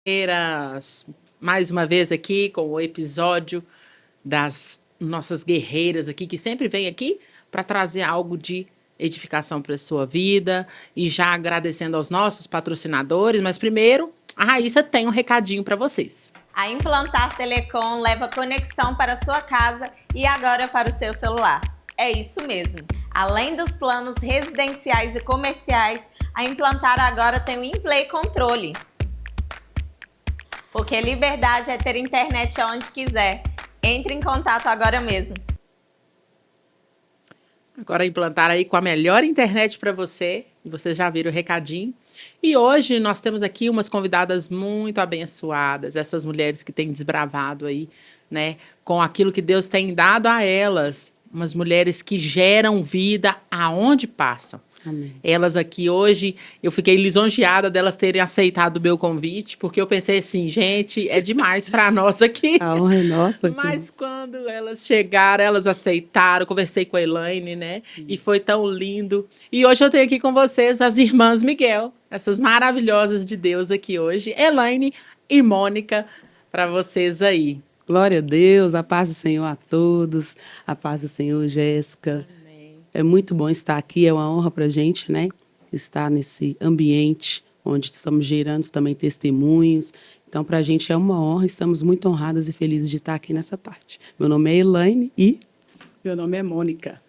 Guerreiras, mais uma vez aqui com o episódio das nossas guerreiras aqui, que sempre vem aqui para trazer algo de edificação para a sua vida. E já agradecendo aos nossos patrocinadores, mas primeiro, a Raíssa tem um recadinho para vocês. A Implantar Telecom leva conexão para a sua casa e agora para o seu celular. É isso mesmo. Além dos planos residenciais e comerciais, a Implantar agora tem o InPlay Controle. Porque liberdade é ter internet onde quiser. Entre em contato agora mesmo. Agora implantar aí com a melhor internet para você. Vocês já viram o recadinho. E hoje nós temos aqui umas convidadas muito abençoadas, essas mulheres que têm desbravado aí, né, com aquilo que Deus tem dado a elas, umas mulheres que geram vida aonde passam. Amém. Elas aqui hoje, eu fiquei lisonjeada delas terem aceitado o meu convite, porque eu pensei assim, gente, é demais para nós aqui. A honra é nossa. Mas quando elas chegaram, elas aceitaram, conversei com a Elaine, né? E foi tão lindo. E hoje eu tenho aqui com vocês as irmãs Miguel, essas maravilhosas de Deus aqui hoje, Elaine e Mônica, para vocês aí. Glória a Deus, a paz do Senhor a todos, a paz do Senhor, Jéssica. É muito bom estar aqui, é uma honra para a gente, né? Estar nesse ambiente onde estamos gerando também testemunhos. Então, para a gente é uma honra, estamos muito honradas e felizes de estar aqui nessa parte. Meu nome é Elaine e... Meu nome é Mônica.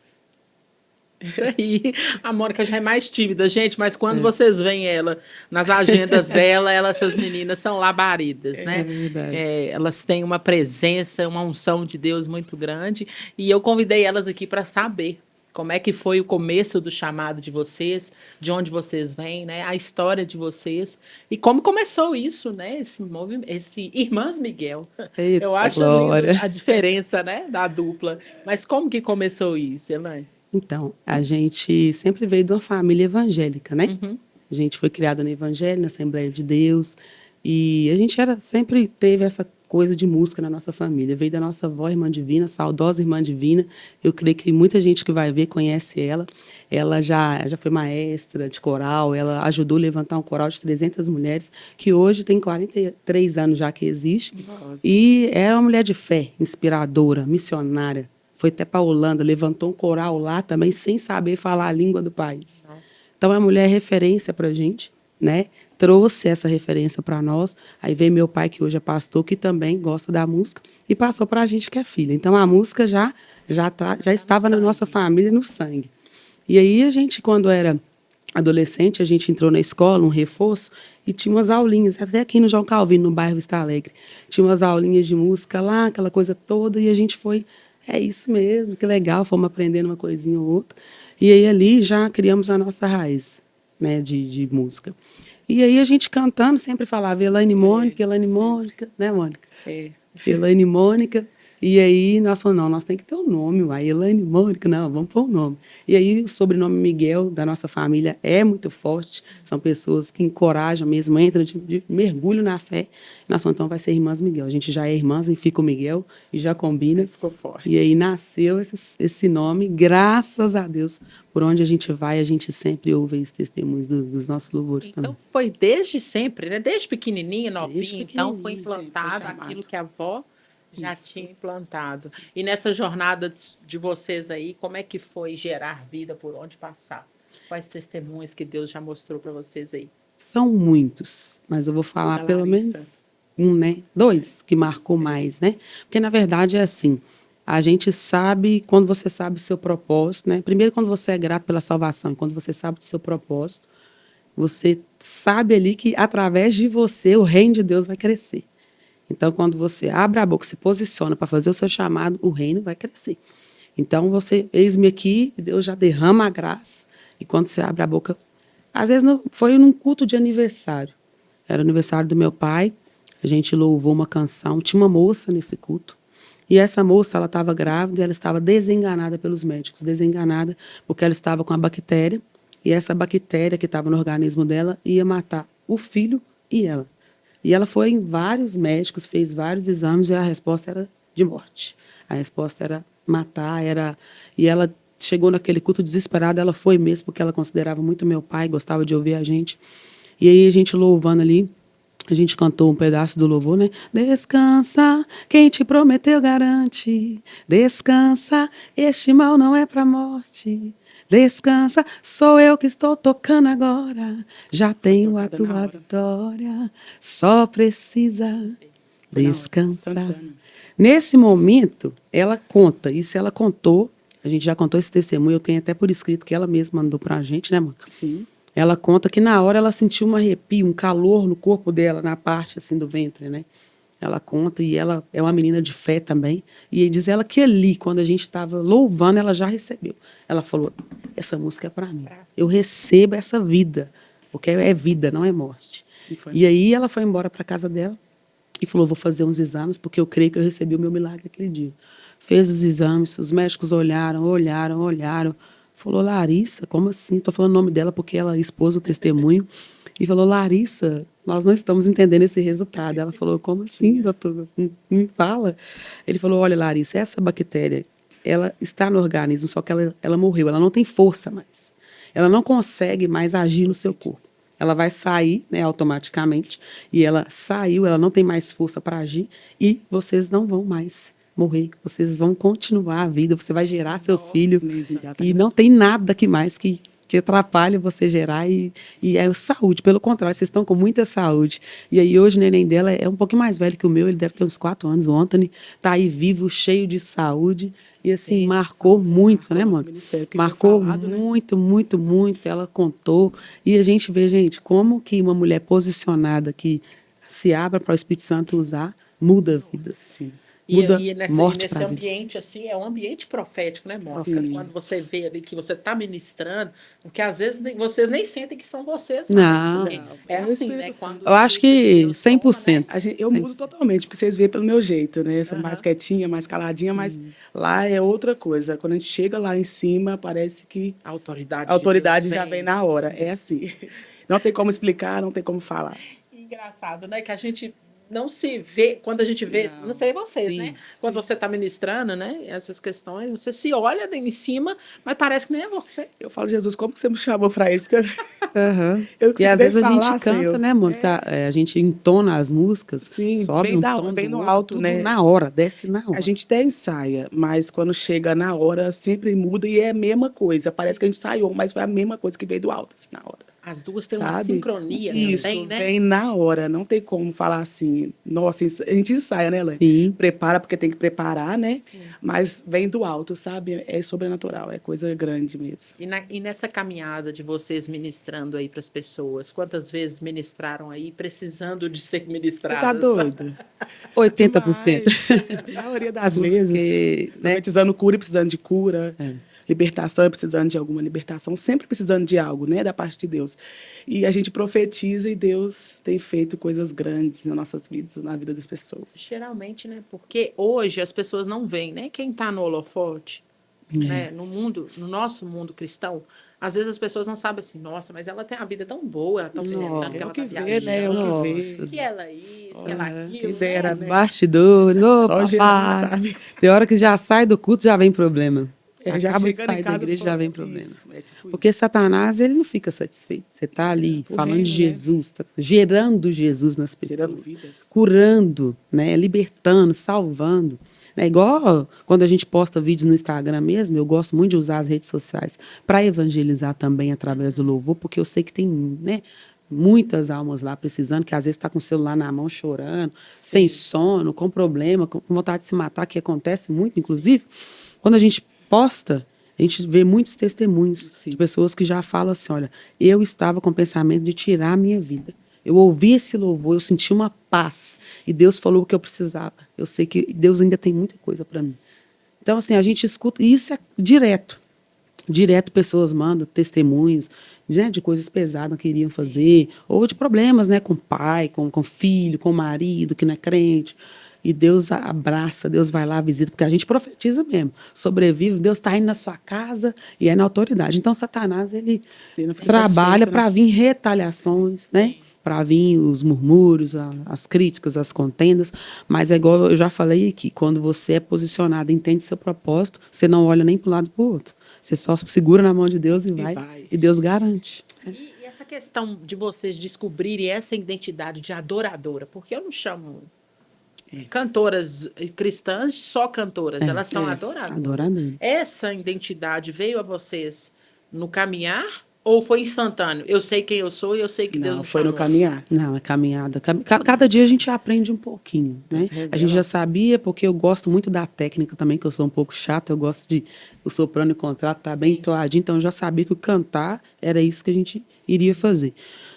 Isso aí. A Mônica já é mais tímida, gente, mas quando vocês veem ela nas agendas dela, essas meninas são labaridas, né? É verdade. Elas têm uma presença, uma unção de Deus muito grande. E eu convidei elas aqui para saber como é que foi o começo do chamado de vocês, de onde vocês vêm, né? A história de vocês e como começou isso, né? Esse Irmãs Miguel. Eita, Eu acho glória. lindo a diferença, né, da dupla. Mas como que começou isso, Elaine? Então, a gente sempre veio de uma família evangélica, né? Uhum. A gente foi criada no Evangelho, na Assembleia de Deus, e a gente sempre teve essa coisa de música na nossa família. Veio da nossa avó, Irmã Divina, saudosa Irmã Divina. Eu creio que muita gente que vai ver conhece ela. Ela já foi maestra de coral, ela ajudou a levantar um coral de 300 mulheres, que hoje tem 43 anos já que existe. Nossa. E era uma mulher de fé, inspiradora, missionária. Foi até para a Holanda, levantou um coral lá também, sem saber falar a língua do país. Nossa. Então, a mulher é referência para a gente, né? Trouxe essa referência para nós. Aí veio meu pai, que hoje é pastor, que também gosta da música, e passou para a gente que é filha. Então, a música já estava na nossa família, no sangue. E aí, a gente, quando era adolescente, a gente entrou na escola, um reforço, e tinha umas aulinhas, até aqui no João Calvino, no bairro Vista Alegre. Tinha umas aulinhas de música lá, aquela coisa toda, e a gente foi... É isso mesmo, que legal, fomos aprendendo uma coisinha ou outra. E aí ali já criamos a nossa raiz, né, de música. E aí a gente cantando sempre falava Elaine Mônica, né, Mônica? É. Elaine Mônica. E aí nós falamos, não, nós temos que ter um nome, uai, Elaine Mônica, não, vamos pôr um nome. E aí o sobrenome Miguel da nossa família é muito forte, são pessoas que encorajam mesmo, entram de mergulho na fé. Nós falamos, então vai ser Irmãs Miguel. A gente já é irmãs e fica o Miguel e já combina. Ficou forte. E aí nasceu esse nome, graças a Deus. Por onde a gente vai, a gente sempre ouve os testemunhos dos nossos louvores Então também. foi desde sempre, né? Desde pequenininha, novinha, Desde então foi pequenininha, implantado foi chamado. aquilo que a avó já Isso. tinha implantado. E nessa jornada de vocês aí, como é que foi gerar vida por onde passar? Quais testemunhos que Deus já mostrou para vocês aí? São muitos, mas eu vou falar Da pelo Larissa. menos um, né? Dois que marcou mais, né? Porque, na verdade, é assim, a gente sabe, quando você sabe o seu propósito, né? Primeiro, quando você é grato pela salvação, e quando você sabe do seu propósito, você sabe ali que, através de você, o reino de Deus vai crescer. Então, quando você abre a boca, se posiciona para fazer o seu chamado, o reino vai crescer. Então, eis-me aqui, Deus já derrama a graça, e quando você abre a boca... Às vezes foi num culto de aniversário. Era o aniversário do meu pai, a gente louvou uma canção, tinha uma moça nesse culto, e essa moça, ela estava grávida e ela estava desenganada pelos médicos, desenganada porque ela estava com a bactéria, e essa bactéria que estava no organismo dela ia matar o filho e ela. E ela foi em vários médicos, fez vários exames e a resposta era de morte. A resposta era matar, e ela chegou naquele culto desesperada, ela foi mesmo, porque ela considerava muito meu pai, gostava de ouvir a gente. E aí a gente louvando ali, A gente cantou um pedaço do louvor, né? Descansa, quem te prometeu garante. Descansa, este mal não é pra morte. Descansa, sou eu que estou tocando agora. Já tenho a tocada na tua hora. vitória. Só precisa Foi na hora, descansar. instantâneo. Nesse momento, ela conta. E se ela contou, a gente já contou esse testemunho, eu tenho até por escrito que ela mesma mandou pra gente, né, mano? Sim. Ela conta que na hora ela sentiu um arrepio, um calor no corpo dela, na parte assim do ventre, né? Ela conta, e ela é uma menina de fé também. E diz ela que ali, quando a gente estava louvando, ela já recebeu. Ela falou: essa música é para mim. Eu recebo essa vida, porque é vida, não é morte. E aí ela foi embora para casa dela e falou: vou fazer uns exames, porque eu creio que eu recebi o meu milagre aquele dia. Fez os exames, os médicos olharam. Falou: Larissa, como assim? Estou falando o nome dela porque ela expôs o testemunho. E falou: Larissa, nós não estamos entendendo esse resultado. Ela falou: como assim, doutor? Me fala. Ele falou: olha, Larissa, essa bactéria, ela está no organismo, só que ela morreu, ela não tem força mais. Ela não consegue mais agir no seu corpo. Ela vai sair, né, automaticamente, e ela saiu, ela não tem mais força para agir, e vocês não vão mais morrer, vocês vão continuar a vida, você vai gerar seu filho, e não tem nada que mais que atrapalhe você gerar, e é saúde, pelo contrário, vocês estão com muita saúde. E aí hoje o neném dela é um pouquinho mais velho que o meu, ele deve ter uns 4 anos, o Anthony está aí vivo, cheio de saúde, e assim, marcou muito, né, mano? Marcou muito, muito, muito, ela contou, e a gente vê, gente, como que uma mulher posicionada que se abre para o Espírito Santo usar, muda vidas. Sim. Muda E morte nesse pra vida. ambiente, assim, é um ambiente profético, né, Mônica? Sim. Quando você vê ali que você está ministrando, porque às vezes vocês nem sentem que são vocês. Não. Porque é É o assim, né? Espírito Quando Santo. Eu acho que 100%. Eu mudo totalmente, porque vocês veem pelo meu jeito, né? Eu sou mais quietinha, mais caladinha, mas lá é outra coisa. Quando a gente chega lá em cima, parece que A autoridade, a autoridade de Deus já vem na hora. É assim. Não tem como explicar, não tem como falar. Engraçado, né? Que a gente não se vê, quando a gente vê, não sei vocês, Sim, né? Quando você está ministrando, né? Essas questões, você se olha em cima, mas parece que nem é você. Eu falo: Jesus, como que você me chamou para isso? Que Uhum. eu E às nem vezes a gente falar, canta, Senhor. né, Mônica? A gente entona as músicas, Sim, sobe vem um da- tom vem do no outro, alto, tudo né? na hora, desce na hora. A gente até ensaia, mas quando chega na hora, sempre muda e é a mesma coisa. Parece que a gente ensaiou, mas foi a mesma coisa que veio do alto, assim, na hora. As duas têm uma Sabe? sincronia Isso, também, né? vem na hora. Não tem como falar assim. Nossa, a gente ensaia, né, Elaine? Sim. Prepara porque tem que preparar, né? Mas vem do alto, sabe? É sobrenatural, é coisa grande mesmo. E nessa caminhada de vocês ministrando aí para as pessoas, quantas vezes ministraram aí precisando de ser Você ministradas? tá doido? 80%. Demais. A maioria das vezes. Porque, né? Profetizando cura e precisando de cura. É. Libertação e precisando de alguma libertação. Sempre precisando de algo, né? Da parte de Deus. E a gente profetiza e Deus tem feito coisas grandes nas nossas vidas, na vida das pessoas. Geralmente, né? Porque hoje as pessoas não veem, né? Quem está no holofote, né? No mundo, no nosso mundo cristão, às vezes as pessoas não sabem assim, nossa, mas ela tem uma vida tão boa, ela tão celebrando que É ela o que tá vê, né? É o viajando, que vê. que ela é isso, que ela é aquilo. Quem dera, Os né? bastidores, ô Só Jesus papai. sabe. Tem hora que já sai do culto, já vem problema. Já Acaba de chegando em sair da casa, igreja, fala, já vem isso, problema. é tipo Porque Satanás, ele não fica satisfeito. Você está ali O falando reino, de né? Jesus, tá gerando Jesus nas pessoas. Gerando vidas. Curando, né? Libertando, salvando. É igual quando a gente posta vídeos no Instagram mesmo, eu gosto muito de usar as redes sociais para evangelizar também através do louvor, porque eu sei que tem, né, muitas almas lá precisando, que às vezes está com o celular na mão chorando, sem sono, com problema, com vontade de se matar, que acontece muito, inclusive. Quando a gente posta, a gente vê muitos testemunhos de pessoas que já falam assim: olha, eu estava com o pensamento de tirar a minha vida. Eu ouvi esse louvor, eu senti uma paz. E Deus falou o que eu precisava. Eu sei que Deus ainda tem muita coisa para mim. Então, assim, a gente escuta, e isso é direto. Direto pessoas mandam testemunhos, né, de coisas pesadas que queriam fazer, ou de problemas, né, com pai, com filho, com marido que não é crente. E Deus abraça, Deus vai lá, visita, porque a gente profetiza mesmo. Sobrevive, Deus está indo na sua casa e é na autoridade. Então, Satanás, ele Ele não fica trabalha satisfeito, né? para vir retaliações, né? Para vir os murmúrios, as críticas, as contendas. Mas é igual eu já falei aqui, quando você é posicionado, entende seu propósito, você não olha nem para um lado para o outro. Você só segura na mão de Deus e vai. E Deus garante. E essa essa questão de vocês descobrirem essa identidade de adoradora, porque eu não chamo cantoras cristãs de só cantoras, elas são adoradoras. Adoradores. Essa identidade veio a vocês no caminhar ou foi instantâneo? Eu sei quem eu sou e eu sei que Deus Não, me foi no chamou. caminhar. Não, é caminhada. Cada dia a gente aprende um pouquinho, né? Deus revela. A gente já sabia, porque eu gosto muito da técnica também, que eu sou um pouco chata, eu gosto de o soprano e contrato tá bem entoadinho, então eu já sabia que o cantar era isso que a gente iria fazer.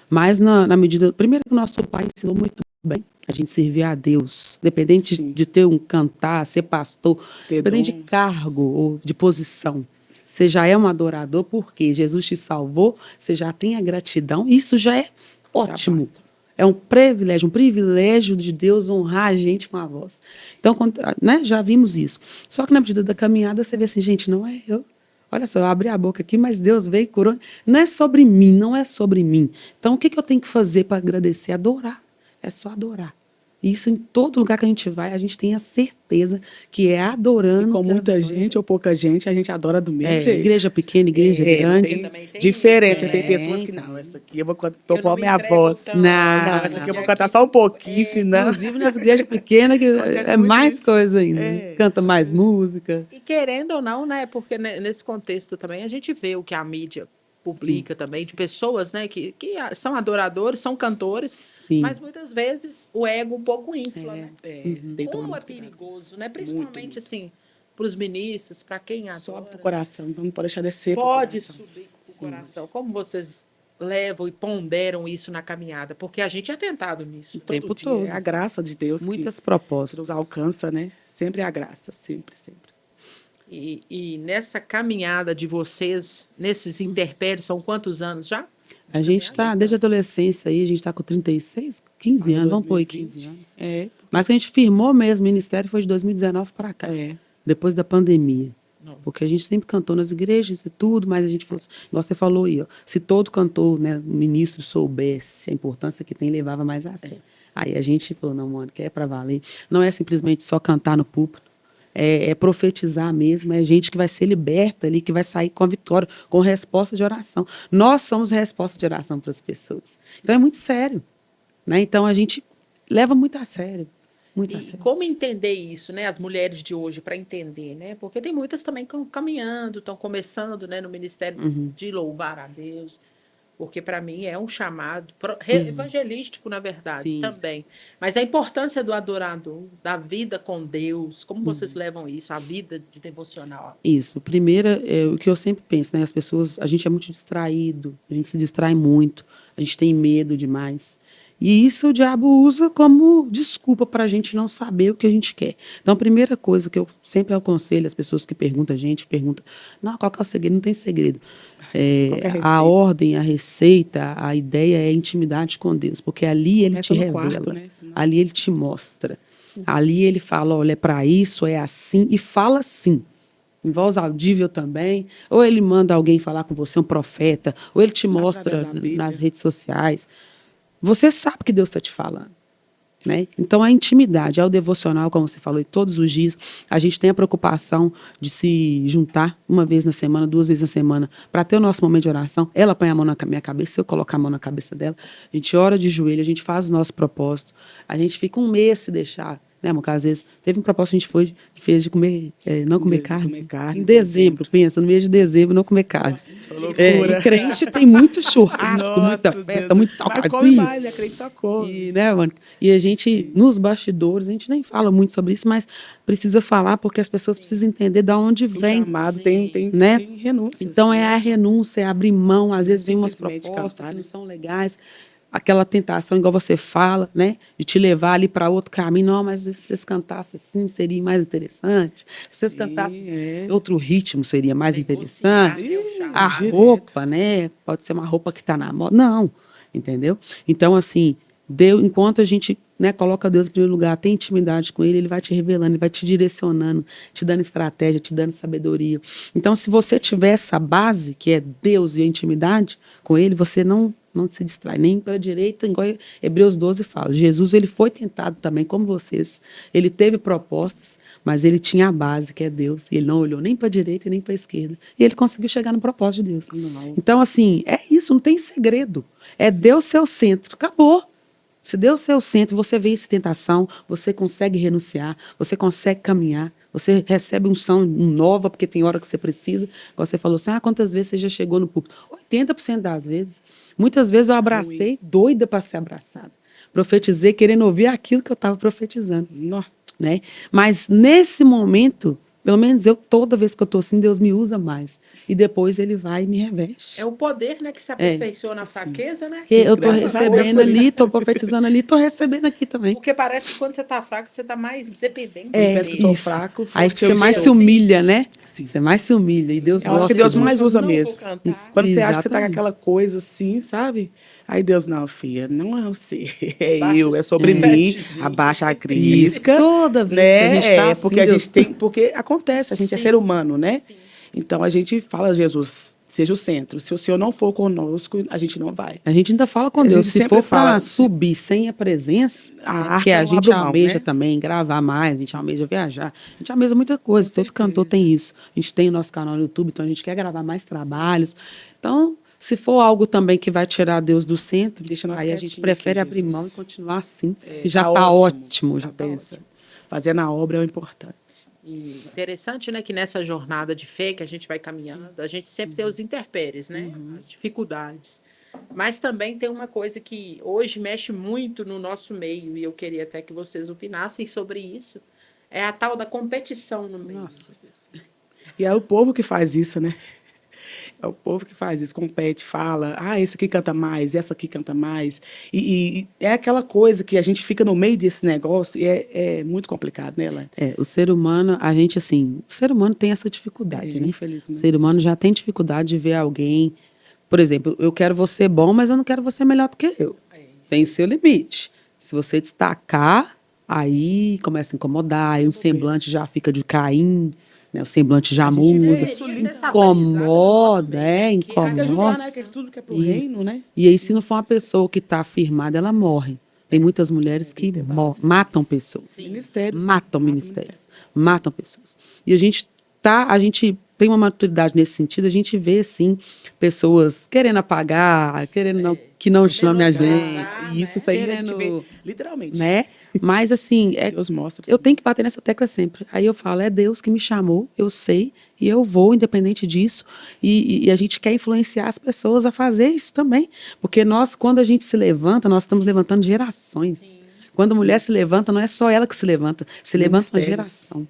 Mas na medida, primeiro que o nosso pai ensinou muito bem, a gente servia a Deus, independente Sim. de ter um cantar, ser pastor, Ter independente dom. de cargo ou de posição. Você já é um adorador porque Jesus te salvou, você já tem a gratidão, isso já é ótimo. basta. É um privilégio de Deus honrar a gente com a voz. Então, né, já vimos isso. Só que na medida da caminhada, você vê assim, gente, não é eu. Olha só, eu abri a boca aqui, mas Deus veio e curou. Não é sobre mim, não é sobre mim. Então, o que eu tenho que fazer para agradecer? Adorar. É só adorar. Isso em todo lugar que a gente vai, a gente tem a certeza que é adorando. E com que muita adora. gente ou pouca gente, a gente adora do mesmo jeito. Igreja pequena, igreja não grande. Também tem diferença. isso, Tem né? pessoas que, não, essa aqui eu vou Eu pôr não a me minha entrego voz. tão. Não, Não, essa aqui eu vou cantar só um pouquinho, senão... Inclusive nas igrejas pequenas, que Acontece é muito mais isso. coisa ainda. Né? Canta mais música. E querendo ou não, né? Porque nesse contexto também a gente vê o que a mídia publica também, de pessoas, né, que são adoradores, são cantores, Sim. mas muitas vezes o ego um pouco infla, né? Tem que tomar Como é muito cuidado. perigoso, né? Principalmente muito. assim, para os ministros, para quem adora. Sobe pro coração, então não pode deixar descer pro Pode coração. subir pro coração. Como vocês levam e ponderam isso na caminhada? Porque a gente é tentado nisso. O tempo dia. todo. É a graça de Deus Muitas que propostas. nos alcança, né? Sempre é a graça, sempre, sempre. E nessa caminhada de vocês, nesses interpédios, são quantos anos já? A gente está, desde a adolescência aí, a gente está com 36, 15 anos, vamos pôr aí 2020. 15 anos. É, Mas que a gente firmou mesmo, o ministério foi de 2019 para cá, depois da pandemia. Nossa. Porque a gente sempre cantou nas igrejas e tudo, mas a gente fosse, igual você falou aí, ó, se todo cantor, né, ministro soubesse a importância que tem, levava mais a sério. Aí a gente falou, não, mano, que é para valer. Não é simplesmente só cantar no púlpito, é profetizar mesmo, é gente que vai ser liberta ali, que vai sair com a vitória, com resposta de oração. Nós somos resposta de oração para as pessoas. Então é muito sério, né? Então a gente leva muito a sério. Muito a E sério. como entender isso, né? As mulheres de hoje, para entender, né? Porque tem muitas também que estão caminhando, estão começando, né, no ministério de louvar a Deus. Porque para mim é um chamado evangelístico, na verdade, Sim. também. Mas a importância do adorador, da vida com Deus, como vocês levam isso, a vida de devocional? Isso. Primeiro, o que eu sempre penso, né? As pessoas, a gente é muito distraído, a gente se distrai muito, a gente tem medo demais. E isso o diabo usa como desculpa para a gente não saber o que a gente quer. Então, a primeira coisa que eu sempre aconselho as pessoas que perguntam a gente, não, qual que é o segredo? Não tem segredo. A ordem, a receita, a ideia é a intimidade com Deus, porque ali ele Começa te no revela, quarto, né? Senão- ali ele te mostra, ali ele fala, olha, é para isso, é assim, e fala sim. Em voz audível também, ou ele manda alguém falar com você, um profeta, ou ele te mostra da Bíblia. nas redes sociais. Você sabe que Deus está te falando. Né? Então, a intimidade, é o devocional, como você falou, e todos os dias a gente tem a preocupação de se juntar uma vez na semana, 2 vezes na semana, para ter o nosso momento de oração. Ela põe a mão na minha cabeça, eu colocar a mão na cabeça dela. A gente ora de joelho, a gente faz o nosso propósito. A gente fica um mês se deixar. Né, amor? Às vezes, teve um propósito que a gente fez de comer, não comer carne. comer carne, em dezembro, pensa, no mês de dezembro, não comer carne. Loucura. E crente tem muito churrasco, muita Nossa, festa, Deus. muito Mas come salgadinho. mais, a crente só come. E, né, mano? E a gente, nos bastidores, a gente nem fala muito sobre isso, mas precisa falar porque as pessoas precisam entender de onde O vem. chamado tem, né? tem renúncia. Então é a renúncia, é abrir mão, às vezes vem umas Simplesmente propostas cantar, que né? não são legais, aquela tentação, igual você fala, né? De te levar ali para outro caminho. Não, mas se vocês cantassem assim, seria mais interessante. Se vocês cantassem outro ritmo, seria mais interessante. A roupa, né? Pode ser uma roupa que está na moda. Não, entendeu? Então, assim, Deus, enquanto a gente, né, coloca Deus em primeiro lugar, tem intimidade com Ele, Ele vai te revelando, Ele vai te direcionando, te dando estratégia, te dando sabedoria. Então, se você tiver essa base, que é Deus e a intimidade com Ele, você não se distrai nem para a direita, igual Hebreus 12 fala. Jesus, ele foi tentado também, como vocês. Ele teve propostas, mas ele tinha a base, que é Deus, e ele não olhou nem para a direita e nem para a esquerda. E ele conseguiu chegar no propósito de Deus. Não. Então, assim, é isso, não tem segredo. É Deus ser o centro, acabou. Se Deus ser o centro, você vê essa tentação, você consegue renunciar, você consegue caminhar, você recebe unção nova, porque tem hora que você precisa. Igual você falou assim, quantas vezes você já chegou no púlpito? 80% das vezes. Muitas vezes eu abracei, doida para ser abraçada. Profetizei, querendo ouvir aquilo que eu estava profetizando. Não. Né? Mas nesse momento, pelo menos eu, toda vez que eu estou assim, Deus me usa mais. E depois ele vai e me reveste. É o poder, né, que se aperfeiçoa na fraqueza, né? Porque eu estou graças a Deus recebendo por ali, estou profetizando ali, estou recebendo aqui também. Porque parece que quando você tá fraco, você tá mais dependente penso que sou isso. fraco, Aí forte você eu mais sou. se humilha, né? Sim. Você mais se humilha. E Deus É a hora gosta que Deus disso. mais usa Não vou mesmo. cantar. Quando você acha que você tá com Exatamente. aquela coisa assim, sabe? Aí Deus, não, filha, não é você, é Baixa eu, é sobre esse mim, petezinho. abaixa a crisca. Toda vez né? que a gente tá assim, porque a Deus- gente tem, porque acontece, a gente é ser humano, né? Então a gente fala, Jesus, seja o centro. Se o Senhor não for conosco, a gente não vai. A gente ainda fala com A Deus. gente Se sempre for para fala, subir sem a presença, A né, arca porque a não gente abre mão, almeja né? também gravar mais, a gente almeja viajar, a gente almeja muita coisa. Todo cantor tem isso. A gente tem o nosso canal no YouTube, então a gente quer gravar mais trabalhos. Então, se for algo também que vai tirar Deus do centro, Deixa nós aí a gente quietinho prefere aqui, abrir Jesus. mão e continuar assim. É, que já tá está ótimo, ótimo. já Já tá pensa. ótimo. Fazendo a obra é o importante. E interessante, né, que nessa jornada de fé que a gente vai caminhando, a gente sempre tem os intempéries, né, as dificuldades. Mas também tem uma coisa que hoje mexe muito no nosso meio, e eu queria até que vocês opinassem sobre isso, é a tal da competição no meio. Nossa. E é o povo que faz isso, né? É o povo que faz isso, compete, fala, esse aqui canta mais, essa aqui canta mais. E é aquela coisa que a gente fica no meio desse negócio e é muito complicado, né, Elaine? O ser humano, a gente assim, o ser humano tem essa dificuldade, né? Infelizmente. O ser humano já tem dificuldade de ver alguém, por exemplo, eu quero você bom, mas eu não quero você melhor do que eu. Tem o seu limite. Se você destacar, aí começa a incomodar, aí o semblante já fica de Caim, né? O semblante já gente vê muda, isso ali, incomoda, incomoda. Né? Que tudo que é pro Isso. reino, né? E aí, se não for uma pessoa que está firmada, ela morre. Tem muitas mulheres que matam pessoas. Ministérios. Matam ministérios, matam pessoas. E a gente tem uma maturidade nesse sentido, a gente vê, sim, pessoas querendo apagar, querendo que não chame a gente, E isso aí a gente vê, querendo, literalmente. né? Mas, assim, Deus mostra. eu tenho que bater nessa tecla sempre. Aí eu falo, é Deus que me chamou, eu sei, e eu vou, independente disso. E a gente quer influenciar as pessoas a fazer isso também. Porque nós, quando a gente se levanta, nós estamos levantando gerações. Quando a mulher se levanta, não é só ela que se levanta levanta uma Ministérios. geração.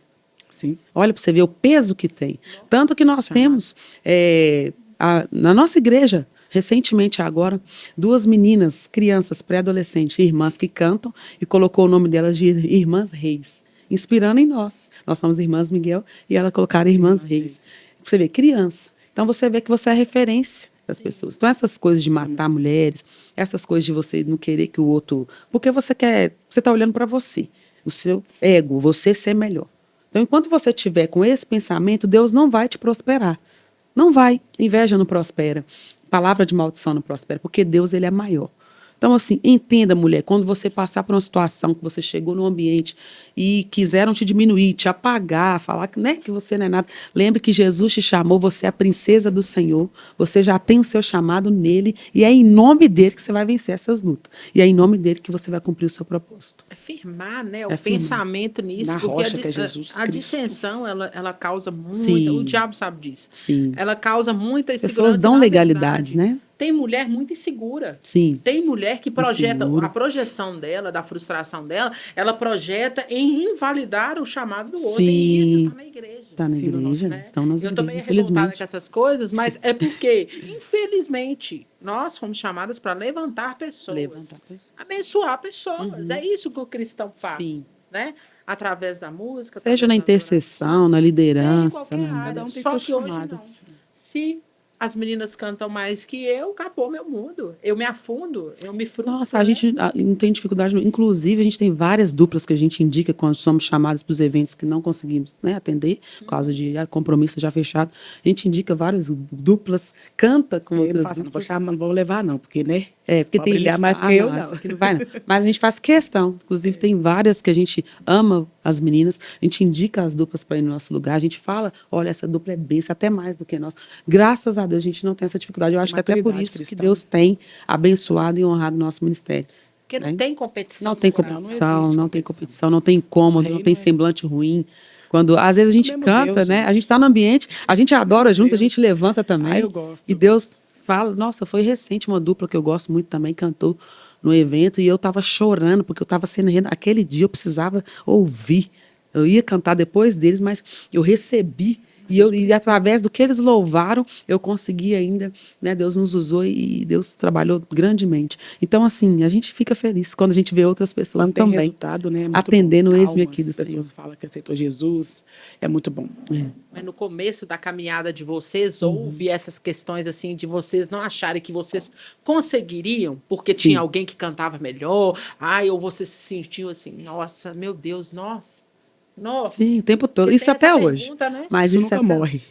Sim. Olha para você ver o peso que tem. Tanto que nós temos, na nossa igreja, recentemente agora, 2 meninas, crianças, pré-adolescentes, irmãs que cantam, e colocou o nome delas de Irmãs Reis, inspirando em nós. Nós somos Irmãs Miguel e ela colocaram Irmãs Reis. Você vê, criança. Então você vê que você é referência das pessoas. Então essas coisas de matar mulheres, essas coisas de você não querer que o outro... Porque você está olhando para você, o seu ego, você ser melhor. Então, enquanto você estiver com esse pensamento, Deus não vai te prosperar. Não vai. Inveja não prospera. Palavra de maldição não prospera, porque Deus, ele é maior. Então, assim, entenda, mulher, quando você passar por uma situação que você chegou num ambiente e quiseram te diminuir, te apagar, falar que, né, que você não é nada, lembre que Jesus te chamou, você é a princesa do Senhor, você já tem o seu chamado nele, e é em nome dele que você vai vencer essas lutas. E é em nome dele que você vai cumprir o seu propósito. É firmar, né, o É firmar. pensamento nisso, Na porque rocha que é Jesus a Cristo. dissensão, ela causa muita, Sim. o diabo sabe disso. Sim. Ela causa muita As insegurança. pessoas e, dão na legalidades, verdade, né? Tem mulher muito insegura. Sim. Tem mulher que projeta, Insegura. a projeção dela, da frustração dela, ela projeta em invalidar o chamado do outro. Sim. E isso está na igreja. Está na Sim, igreja, Né? estão nas Eu tô meio igrejas, revoltada infelizmente. com essas coisas, mas é porque, infelizmente, nós fomos chamadas para levantar pessoas. Levantar pessoas. Abençoar pessoas. É isso que o cristão faz. Sim. Né? Através da música. Seja através na da intercessão, na adoração, seja em liderança. qualquer né? área. Cada um tem Só seu que hoje chamado. não. Se as meninas cantam mais que eu, acabou meu mundo. Eu me afundo, eu me frustro. Nossa, a né? gente não tem dificuldade. Inclusive, a gente tem várias duplas que a gente indica quando somos chamados para os eventos que não conseguimos, né, atender, por causa de compromisso já fechado. A gente indica várias duplas, canta com Ele outras fala assim, não vou duplas. chamar, não vou levar não, porque, né? Porque Pode tem brilhar gente mais fala, que eu, não, não." essa aqui não vai, não. Mas a gente faz questão. Inclusive, tem várias que a gente ama as meninas, a gente indica as duplas para ir no nosso lugar, a gente fala, olha, essa dupla é besta, até mais do que nós. Graças a Deus, a gente não tem essa dificuldade. Eu acho que até por Maturidade isso que cristã. Deus tem abençoado e honrado o nosso ministério. Porque não né? tem competição. Não tem moral. competição, existe não tem competição. competição, não tem incômodo, Rei não tem não é- semblante ruim. Quando às vezes a gente mesmo canta, Deus, né? gente. A gente está no ambiente, a gente adora junto, a Deus. gente levanta também. Eu gosto. E Deus fala, nossa, foi recente uma dupla que eu gosto muito também, cantou no evento, e eu estava chorando, porque eu estava sendo. Aquele dia eu precisava ouvir. Eu ia cantar depois deles, mas eu recebi. E através do que eles louvaram, eu consegui ainda, né? Deus nos usou e Deus trabalhou grandemente. Então, assim, a gente fica feliz quando a gente vê outras pessoas Quando tem também resultado, né? É muito atendendo o bom. ex-me Almas, aqui do Senhor. pessoas falam que aceitou Jesus. É muito bom. Mas no começo da caminhada de vocês, houve essas questões assim de vocês não acharem que vocês conseguiriam, porque Sim. tinha alguém que cantava melhor, ou você se sentiu assim, nossa, meu Deus, nossa. Sim, o tempo todo. Porque Isso tem até essa hoje. pergunta, né? Mas Isso isso nunca até- morre.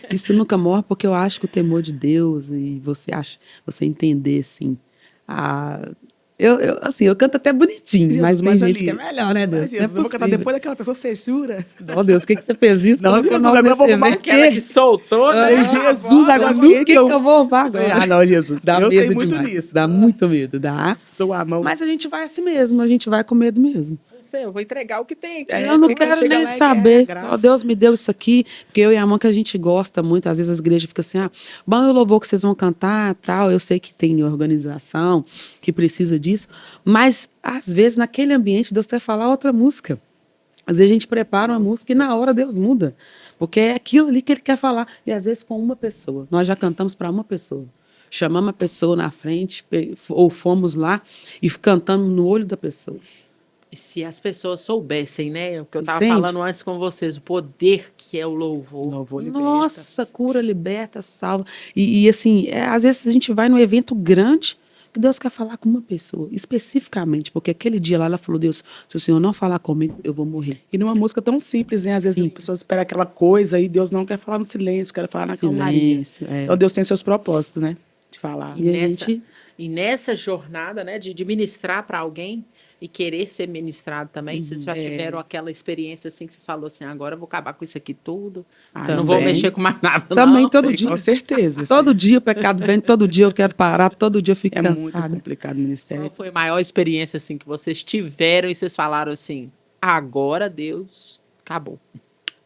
Isso nunca morre, porque eu acho que o temor de Deus e você entender, assim, assim, eu canto até bonitinho, mas tem gente que é melhor, né, Deus? Mas Jesus, eu vou cantar depois daquela pessoa censura. Ó, Deus, por que você fez isso? Não, Colocou Jesus, nós agora eu vou nesse arrumar meio. o quê? Aquela que soltou, né? Jesus, agora No o que eu vou roubar agora? Ah, não, Jesus. Dá eu medo tenho muito demais. nisso. Dá muito medo, dá. Sou a mão. Mas a gente vai assim mesmo, a gente vai com medo mesmo. Eu vou entregar o que tem aqui. Eu não porque quando quero chega nem lá, saber. graça. Ó, Deus me deu isso aqui, porque eu e a mãe que a gente gosta muito, às vezes as igrejas ficam assim, bom, eu louvor que vocês vão cantar, tal, eu sei que tem organização, que precisa disso, mas às vezes naquele ambiente Deus quer falar outra música. Às vezes a gente prepara uma música e na hora Deus muda, porque é aquilo ali que Ele quer falar, e às vezes com uma pessoa. Nós já cantamos para uma pessoa. Chamamos a pessoa na frente, ou fomos lá e cantamos no olho da pessoa. E se as pessoas soubessem, né? O que eu estava Entende? falando antes com vocês, o poder que é o louvor. Louvor liberta. Nossa, cura, liberta, salva. E assim, às vezes a gente vai num evento grande que Deus quer falar com uma pessoa, especificamente, porque aquele dia lá ela falou, Deus, se o Senhor não falar comigo, eu vou morrer. E numa música tão simples, né? Às vezes as pessoas esperam aquela coisa e Deus não quer falar no silêncio, quer falar na calmaria. Silêncio, é. Então Deus tem seus propósitos, né? De falar. E a nessa, gente- e nessa jornada, né, de ministrar para alguém e querer ser ministrado também, vocês já tiveram aquela experiência assim que vocês falaram assim, agora eu vou acabar com isso aqui tudo, não vou também. mexer com mais nada. Também não. todo Sim, dia. com certeza. Todo dia o pecado vem, todo dia eu quero parar, todo dia eu fico É muito cansada. complicado o ministério. Qual foi a maior experiência assim que vocês tiveram e vocês falaram assim, agora Deus, acabou.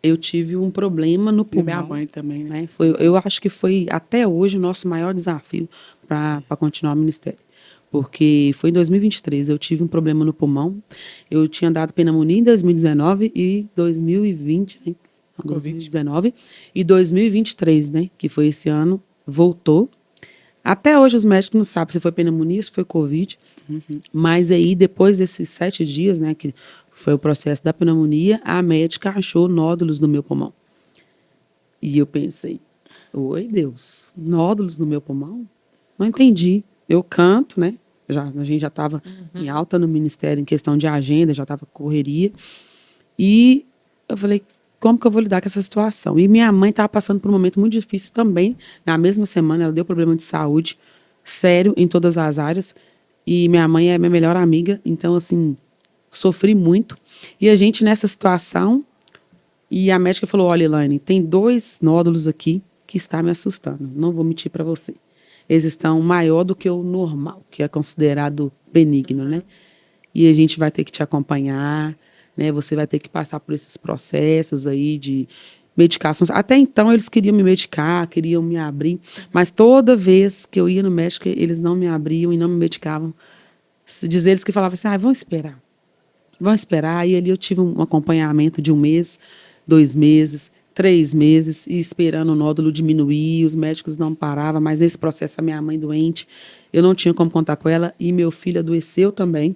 Eu tive um problema no E pulmão. minha mãe também, né? Eu acho que foi até hoje o nosso maior desafio para continuar o ministério. Porque foi em 2023, eu tive um problema no pulmão. Eu tinha dado pneumonia em 2019 e 2020, né? Não, Covid. 2019 e 2023, né? Que foi esse ano, voltou. Até hoje os médicos não sabem se foi pneumonia, se foi Covid. Mas aí, depois desses 7 dias, né? Que foi o processo da pneumonia, a médica achou nódulos no meu pulmão. E eu pensei, oi Deus, nódulos no meu pulmão? Não entendi. Eu canto, né? A gente já estava em alta no ministério em questão de agenda, já estava correria. E eu falei, como que eu vou lidar com essa situação? E minha mãe estava passando por um momento muito difícil também. Na mesma semana, ela deu problema de saúde sério em todas as áreas. E minha mãe é minha melhor amiga, então, assim, sofri muito. E a gente nessa situação, e a médica falou, olha, Elaine, tem 2 nódulos aqui que está me assustando. Não vou mentir para você. Eles estão maior do que o normal, que é considerado benigno, né? E a gente vai ter que te acompanhar, né? Você vai ter que passar por esses processos aí de medicações. Até então eles queriam me medicar, queriam me abrir, mas toda vez que eu ia no médico, eles não me abriam e não me medicavam. Diz eles que falavam assim, vão esperar. E ali eu tive um acompanhamento de 1 mês, 2 meses, 3 meses, e esperando o nódulo diminuir, os médicos não paravam, mas nesse processo a minha mãe doente, eu não tinha como contar com ela, e meu filho adoeceu também,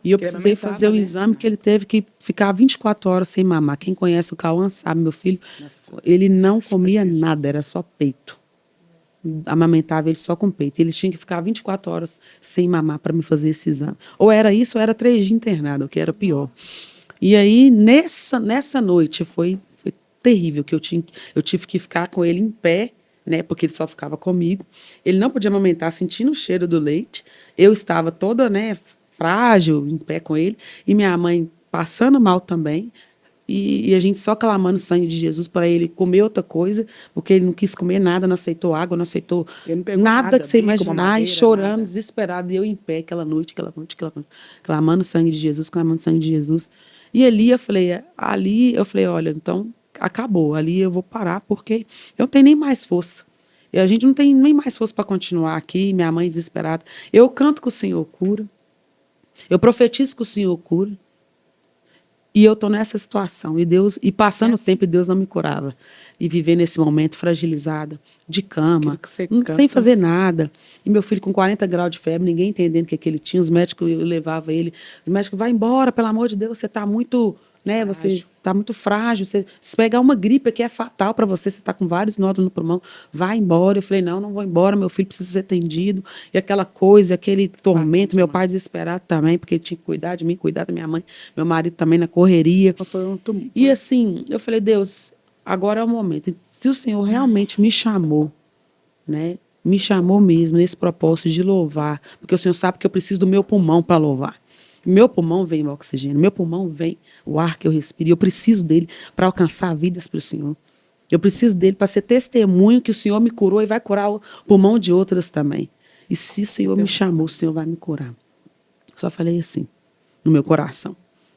e eu que precisei lamentava, fazer um né? exame que ele teve que ficar 24 horas sem mamar. Quem conhece o Cauã sabe, meu filho, ele não comia nada, era só peito. Amamentava ele só com peito. Eles tinham que ficar 24 horas sem mamar para me fazer esse exame. Ou era isso, ou era 3 dias internado, o que era pior. E aí, nessa noite, foi terrível, que eu tive que ficar com ele em pé, né? Porque ele só ficava comigo. Ele não podia amamentar sentindo o cheiro do leite. Eu estava toda, né, frágil, em pé com ele. E minha mãe passando mal também. E a gente só clamando o sangue de Jesus para ele comer outra coisa, porque ele não quis comer nada, não aceitou água, não aceitou Ele não pegou nada que você bico, imaginar, mamadeira, e chorando, nada. desesperado, e eu em pé, aquela noite, clamando o sangue de Jesus, clamando o sangue de Jesus. E ali eu falei, olha, então acabou, ali eu vou parar, porque eu não tenho nem mais força. E a gente não tem nem mais força para continuar aqui, minha mãe desesperada. Eu canto que o Senhor cura, eu profetizo que o Senhor cura. E eu estou nessa situação. E passando o tempo, e Deus não me curava. E viver nesse momento fragilizada, de cama, Aquilo que você sem canta. fazer nada. E meu filho com 40 graus de febre, ninguém entendendo o que ele tinha. Os médicos, eu levava ele. Os médicos, vai embora, pelo amor de Deus, você está muito, né, você Frágil. está muito frágil. Se pegar uma gripe que é fatal para você, você está com vários nódulos no pulmão, vai embora. Eu falei, não vou embora, meu filho precisa ser atendido. E aquela coisa, aquele tormento, meu pai desesperado também, porque ele tinha que cuidar de mim, cuidar da minha mãe, meu marido também na correria. Foi um tumulto. E assim, eu falei, Deus, agora é o momento. Se o Senhor realmente me chamou, né? Me chamou mesmo nesse propósito de louvar, porque o Senhor sabe que eu preciso do meu pulmão para louvar. Meu pulmão vem o oxigênio, meu pulmão vem o ar que eu respiro. E eu preciso dele para alcançar vidas para o Senhor. Eu preciso dele para ser testemunho que o Senhor me curou e vai curar o pulmão de outras também. E se o Senhor me chamou, o Senhor vai me curar. Só falei assim, no meu coração.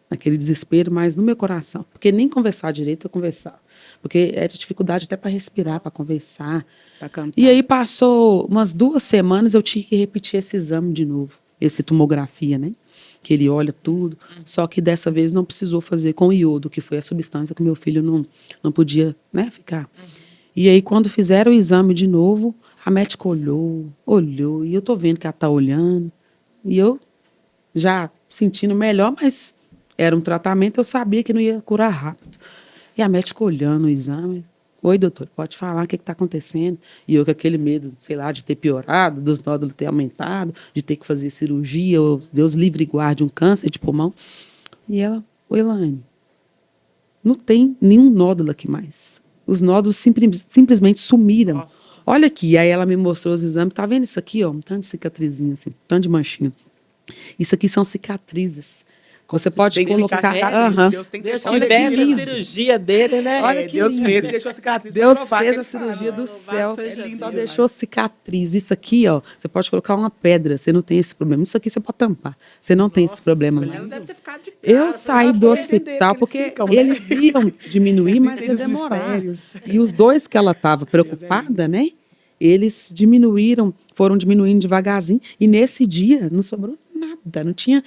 Naquele desespero, mas no meu coração. Porque nem conversar direito eu conversava. Porque era dificuldade até para respirar, para conversar. Pra cantar. E aí passou umas 2 semanas, eu tinha que repetir esse exame de novo. Esse tomografia, né? Que ele olha tudo. Só que dessa vez não precisou fazer com iodo, que foi a substância que meu filho não podia, né, ficar. E aí quando fizeram o exame de novo, a médica olhou. E eu tô vendo que ela tá olhando. E eu já sentindo melhor, mas era um tratamento, eu sabia que não ia curar rápido. E a médica olhando o exame. Oi, doutor, pode falar o que está acontecendo? E eu com aquele medo, sei lá, de ter piorado, dos nódulos ter aumentado, de ter que fazer cirurgia, ou Deus livre e guarde um câncer de pulmão. E ela, oi, Elaine, não tem nenhum nódulo aqui mais. Os nódulos simplesmente sumiram. Nossa. Olha aqui, aí ela me mostrou os exames. Tá vendo isso aqui, ó? Um tanto de cicatrizinha, assim, um tanto de manchinha. Isso aqui são cicatrizes. Você pode Tem que ficar colocar. cicatriz. Aham. Deus tem que Deus deixar uma tivesse a lindo. cirurgia dele, né? Olha que Deus lindo. fez e deixou a cicatriz. pra Deus provar que fez ele a cirurgia fala. do céu, Louvado seja ele Deus. só demais. deixou cicatriz. Isso aqui, ó, você pode colocar uma pedra, você não tem esse problema. Isso aqui você pode tampar, você não tem esse problema Ela mais. deve ter ficado de cara. Eu saí do pra você entender hospital que porque eles ficam, né? eles iam diminuir, Eles mas ia entendem os demorar. mistérios. E os 2 que ela estava preocupada, né? Eles foram diminuindo devagarzinho. E nesse dia não sobrou nada, não tinha.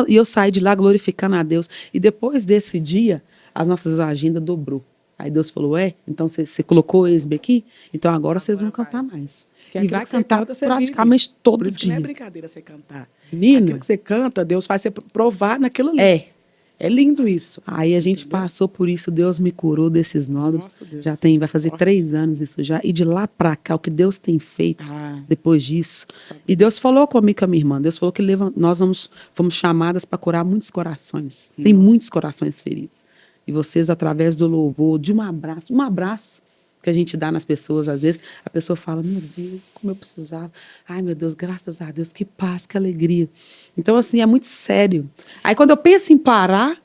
E eu saí de lá glorificando a Deus. E depois desse dia, as nossas agendas dobrou. Aí Deus falou: então você colocou o ESB aqui? Então agora vocês vão cantar mais. Que é E aquilo vai que você cantar canta, você praticamente vive. todo Por isso que não é dia. brincadeira você cantar. Menina. Aquilo que você canta, Deus faz você provar naquilo ali. É. É lindo isso. Aí a gente passou por isso, Deus me curou desses nódulos. Nossa, Deus. Vai fazer 3 anos isso já. E de lá pra cá, o que Deus tem feito depois disso. E Deus falou comigo, com a minha irmã. Deus falou que nós fomos chamadas para curar muitos corações. Tem muitos corações feridos. E vocês, através do louvor, de um abraço que a gente dá nas pessoas, às vezes, a pessoa fala: meu Deus, como eu precisava. Ai, meu Deus, graças a Deus, que paz, que alegria. Então, assim, é muito sério. Aí, quando eu penso em parar,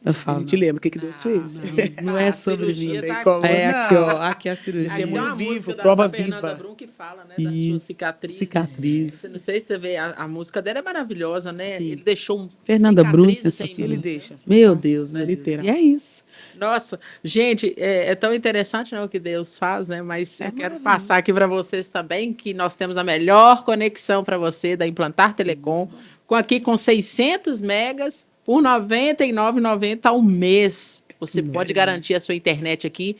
eu A falo: gente lembra o que Deus fez. não é A sobre cirurgia mim. tá como- É aqui, Não. ó, aqui é a cirurgia. Aí tem Testemunho uma vivo, música prova da Fernanda viva. Brum que fala, né, das Isso. suas cicatrizes. Cicatriz. Não sei se você vê, a música dela é maravilhosa, né? Sim. Ele deixou um Fernanda Brum, cicatrizes sem sensacional. mim. Ele deixa. Meu Deus, meu Deus. Literal. E é isso. Nossa, gente, é tão interessante, né, o que Deus faz, né? Mas eu quero maravilhoso. passar aqui para vocês também que nós temos a melhor conexão para você da Implantar Telecom, com 600 megas por R$ 99,90 ao mês. Você pode garantir a sua internet aqui,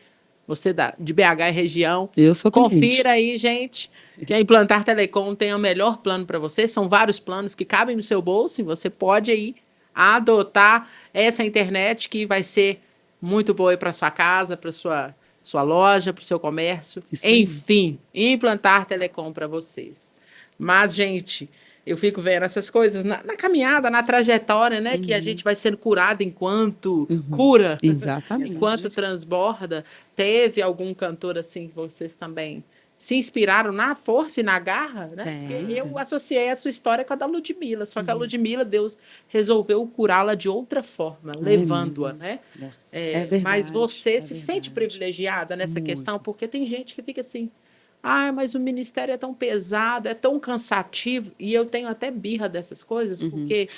você de BH e região. Eu sou cliente. Confira aí, gente, que a Implantar Telecom tem o melhor plano para você. São vários planos que cabem no seu bolso e você pode aí adotar essa internet que vai ser muito boa para sua casa, para sua loja, para o seu comércio. Isso aí. Enfim, Implantar Telecom para vocês. Mas, gente, eu fico vendo essas coisas na caminhada, na trajetória, né? Que a gente vai sendo curado enquanto cura. Exatamente. Enquanto transborda. Teve algum cantor assim que vocês também se inspiraram na força e na garra, né? Tem. Porque eu associei a sua história com a da Ludmilla, só que a Ludmilla, Deus resolveu curá-la de outra forma, levando-a, né? Nossa. É verdade, Mas você é se sente verdade. privilegiada nessa Muito. questão, porque tem gente que fica assim, ah, mas o ministério é tão pesado, é tão cansativo, e eu tenho até birra dessas coisas, porque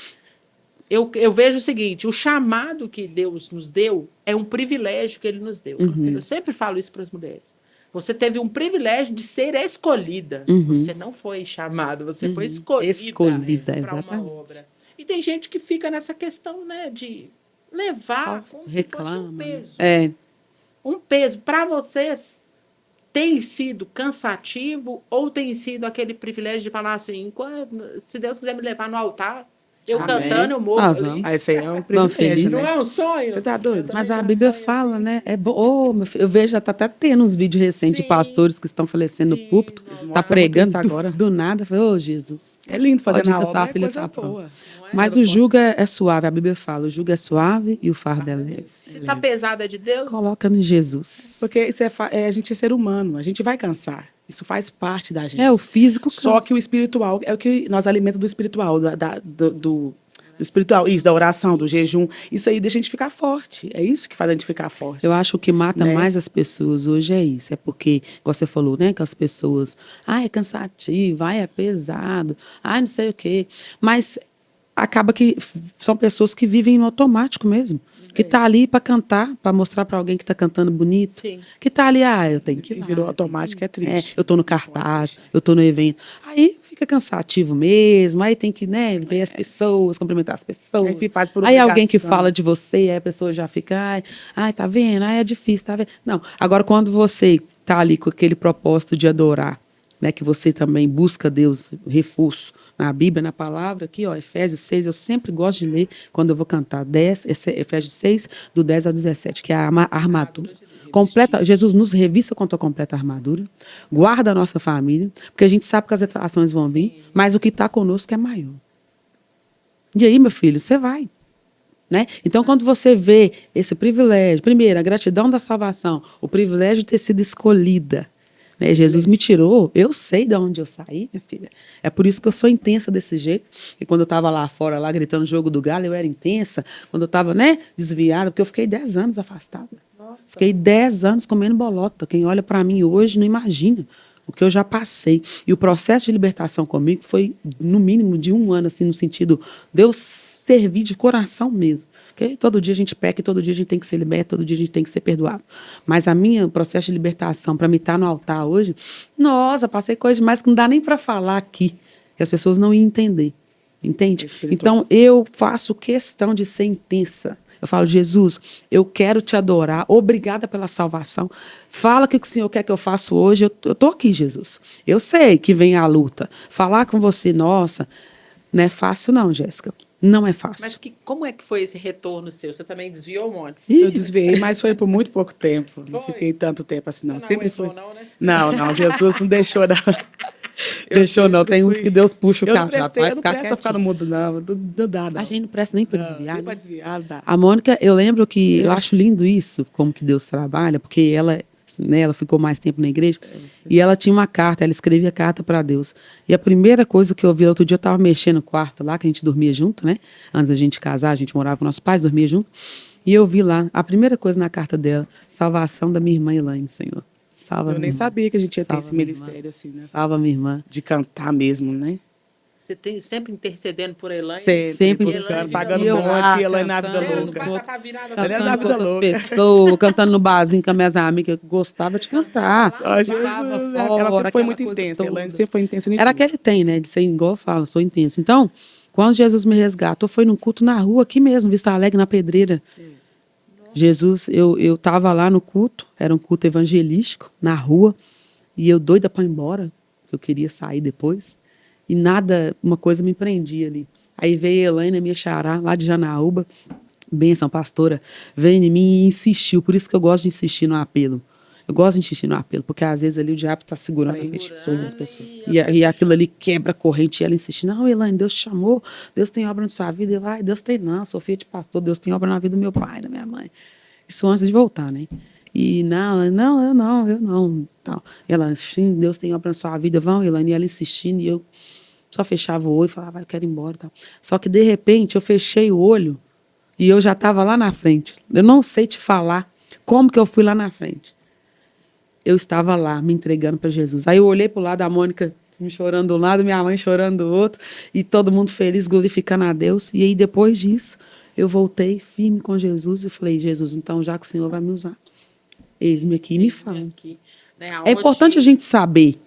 eu vejo o seguinte, o chamado que Deus nos deu é um privilégio que ele nos deu. Eu sempre falo isso para as mulheres. Você teve um privilégio de ser escolhida. Você não foi chamado, você foi escolhida para uma exatamente. obra. E tem gente que fica nessa questão, né, de levar Só como se fosse reclama. um peso. É, Um peso. Para vocês, tem sido cansativo ou tem sido aquele privilégio de falar assim, se Deus quiser me levar no altar, eu Amém. cantando, eu morro Nós ali. vamos. Ah, esse aí é um Vamos privilégio, felizes. Não né? é um sonho? Você tá doido? mas a Bíblia fala, né? É bom. Meu filho, eu vejo, já tá até tendo uns vídeos recentes de Sim. pastores que estão falecendo Sim, no púlpito, nossa. tá Mostra pregando muito isso agora. do nada. Eu falei, ô Jesus. É lindo fazer Pode ir na que a sua obra, é filha coisa tá pronta. boa. Mas o jugo é suave, a Bíblia fala, o jugo é suave e o fardo é leve. Se tá pesada de Deus, Coloca no Jesus. Porque isso a gente é ser humano, a gente vai cansar. Isso faz parte da gente. É, o físico Só cansa. que o espiritual é o que nós alimentamos do espiritual, do espiritual, isso, da oração, do jejum. Isso aí deixa a gente ficar forte. É isso que faz a gente ficar forte. Eu acho que o que mata Né? mais as pessoas hoje é isso. É porque, igual você falou, né? Que as pessoas, é cansativo, é pesado, não sei o quê. Mas acaba que são pessoas que vivem no automático mesmo. Que tá ali para cantar, para mostrar para alguém que tá cantando bonito. Sim. Que tá ali, eu tenho que ir E lá, virou eu tenho automático, que ir. é triste. Eu tô no cartaz, eu tô no evento. Aí fica cansativo mesmo, aí tem que, né, ver as pessoas, cumprimentar as pessoas. Aí faz por Aí alguém que obrigação. fala de você, aí a pessoa já fica, tá vendo? É difícil, tá vendo? Não, agora quando você tá ali com aquele propósito de adorar, né, que você também busca Deus, reforço na Bíblia, na palavra, aqui, ó, Efésios 6, eu sempre gosto de ler quando eu vou cantar, Efésios 6, do 10 ao 17, que é a armadura. Completa, Jesus nos revista com a completa armadura, guarda a nossa família, porque a gente sabe que as atrações vão vir, mas o que está conosco é maior. E aí, meu filho, você vai. Né? Então, quando você vê esse privilégio, primeiro, a gratidão da salvação, o privilégio de ter sido escolhida, né? Jesus me tirou, eu sei de onde eu saí, minha filha. É por isso que eu sou intensa desse jeito. E quando eu estava lá fora, lá gritando o jogo do galo, eu era intensa. Quando eu estava, né, desviada, porque eu fiquei 10 anos afastada. Fiquei 10 anos comendo bolota. Quem olha para mim hoje não imagina o que eu já passei. E o processo de libertação comigo foi, no mínimo, de 1 ano, assim, no sentido de eu servir de coração mesmo. Porque todo dia a gente peca e todo dia a gente tem que ser liberto, todo dia a gente tem que ser perdoado. Mas o processo de libertação, para me estar no altar hoje, nossa, passei coisas demais que não dá nem para falar aqui, que as pessoas não iam entender. Entende? Então, eu faço questão de ser intensa. Eu falo, Jesus, eu quero te adorar, obrigada pela salvação. Fala o que o Senhor quer que eu faça hoje. Eu estou aqui, Jesus. Eu sei que vem a luta. Falar com você, nossa, não é fácil não, Jéssica. Não é fácil. Mas como é que foi esse retorno seu? Você também desviou, Mônica? Eu desviei, mas foi por muito pouco tempo. Não Foi? fiquei tanto tempo assim, não. Você não Sempre aguentou, foi. não, né? Não, Jesus não deixou, não. Deixou não, tem uns que Deus puxa o Eu não cajado, prestei, vai eu não ficar presto pra ficar no quietinho. mundo, não dá, não. A gente não presta nem para Não, desviar. nem pra né? desviar, dá. A Mônica, eu lembro que eu acho lindo isso, como que Deus trabalha, porque ela, né, ela ficou mais tempo na igreja e ela tinha uma carta, ela escrevia carta para Deus. E a primeira coisa que eu vi outro dia, eu estava mexendo no quarto lá, que a gente dormia junto, né? Antes da gente casar, a gente morava com nossos pais, dormia junto. E eu vi lá, a primeira coisa na carta dela, salvação da minha irmã Elaine, Senhor. Salva Eu minha nem irmã. sabia que a gente ia ter Salva esse minha irmã. ministério, assim, né? Salva minha irmã. De cantar mesmo, né? Você tem sempre intercedendo por Elaine? Sempre buscando, Elaine pagando vida um louca. monte, e ela na vida Cantando, louca. Vai tacar virada Ela é Cantando da com vida outras louca. pessoas, cantando no barzinho com as minhas amigas, eu gostava de cantar. Ó, Jesus, Tava ela fora, sempre foi aquela muito coisa intensa. toda. Elaine sempre foi intensa. Era aquele tem, né? De ser igual eu falo, sou intensa. Então, quando Jesus me resgatou, foi num culto na rua, aqui mesmo, Vista Alegre, na Pedreira. Jesus, eu estava lá no culto, era um culto evangelístico, na rua, e eu doida para ir embora, eu queria sair depois, e nada, uma coisa me prendia ali. Aí veio a Elaine, minha xará, lá de Janaúba, bênção, pastora, veio em mim e insistiu, por isso que eu gosto de insistir no apelo. Eu gosto de insistir no apelo, porque às vezes ali o diabo está segurando a petição das pessoas. E aquilo ali quebra a corrente e ela insiste, não, Elaine, Deus te chamou, Deus tem obra na sua vida. Eu, Deus tem não, sou filha de pastor, Deus tem obra na vida do meu pai, da minha mãe. Isso antes de voltar, né? E eu não. Tal. Ela, sim, Deus tem obra na sua vida, vão, Elaine. E ela insistindo, e eu só fechava o olho e falava, eu quero ir embora. Tal. Só que, de repente, eu fechei o olho e eu já estava lá na frente. Eu não sei te falar como que eu fui lá na frente. Eu estava lá, me entregando para Jesus. Aí eu olhei para o lado, a Mônica me chorando de um lado, minha mãe chorando do outro, e todo mundo feliz, glorificando a Deus. E aí, depois disso, eu voltei firme com Jesus e falei, Jesus, então, já que o Senhor vai me usar, eis-me aqui e me fala. Aqui, né, É importante a gente saber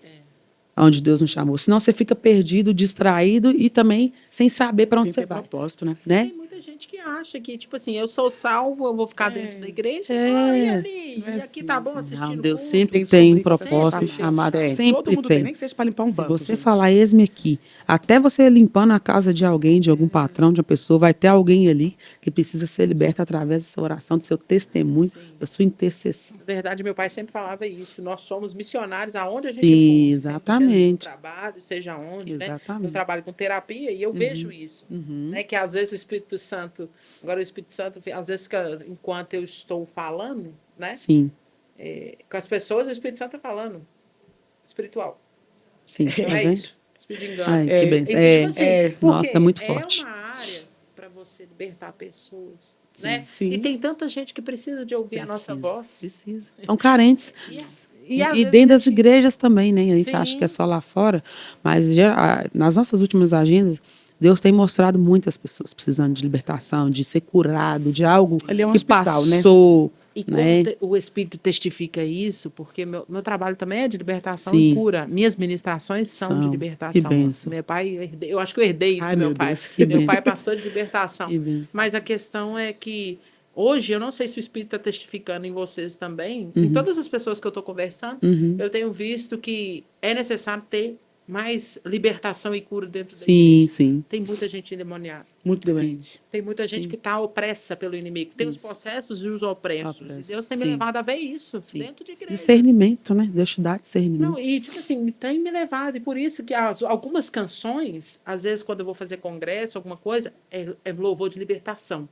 aonde Deus nos chamou, senão você fica perdido, distraído e também sem saber para onde Tem que você ter vai. propósito, né? Né? Tem muita gente que acha que, tipo assim, eu sou salvo, eu vou ficar dentro da igreja. É. Ah, e ali? Não é E aqui assim. tá bom assistindo Não, Deus culto? sempre Tem tem que descobrir propósito, que chamado, tem. sempre Todo mundo tem. tem, nem que seja para limpar um Se banco, você gente. falar, eis-me aqui, até você limpando a casa de alguém, de algum patrão, de uma pessoa, vai ter alguém ali que precisa ser liberto através da sua oração, do seu testemunho, da sua intercessão. Na verdade, meu pai sempre falava isso. Nós somos missionários aonde a gente Sim, for. exatamente. Seja no trabalho, seja onde, né? Exatamente. Eu trabalho com terapia e eu vejo isso. Né? Que às vezes o Espírito Santo... Agora o Espírito Santo, às vezes, enquanto eu estou falando, né? Sim, Com as pessoas, o Espírito Santo está falando. Espiritual. sim. Então tá é vendo? isso. Espírito de engano. Ai, que E, bênção. tipo assim, porque Nossa, é muito forte. É uma área para você libertar pessoas, né? sim. E tem tanta gente que precisa de ouvir a nossa voz. Precisa. Estão carentes. E às E vezes dentro a das gente- igrejas também, né? A gente Sim. acha que é só lá fora, mas nas nossas últimas agendas, Deus tem mostrado muitas pessoas precisando de libertação, de ser curado, de algo Ali é um que hospital, né? passou. E como Né? o Espírito testifica isso, porque meu trabalho também é de libertação Sim. e cura. Minhas ministrações são de Que libertação. bênção. Meu pai, eu acho que eu herdei isso Ai, do meu meu pai. Deus. Que Meu bênção. pai é pastor de libertação. Que bênção. Mas a questão é que hoje, eu não sei se o Espírito está testificando em vocês também, em todas as pessoas que eu estou conversando, eu tenho visto que é necessário ter mais libertação e cura dentro da Sim, igreja. sim. Tem muita gente endemoniada. Muito doente. Tem muita gente que está opressa pelo inimigo. Tem os possessos e os opressos. E Deus tem me Sim. levado a ver isso Sim. dentro de igreja. Discernimento, né? Deus te dá discernimento. Não, e tipo assim, tem me levado. E por isso que algumas canções, às vezes quando eu vou fazer congresso, alguma coisa, é louvor de libertação.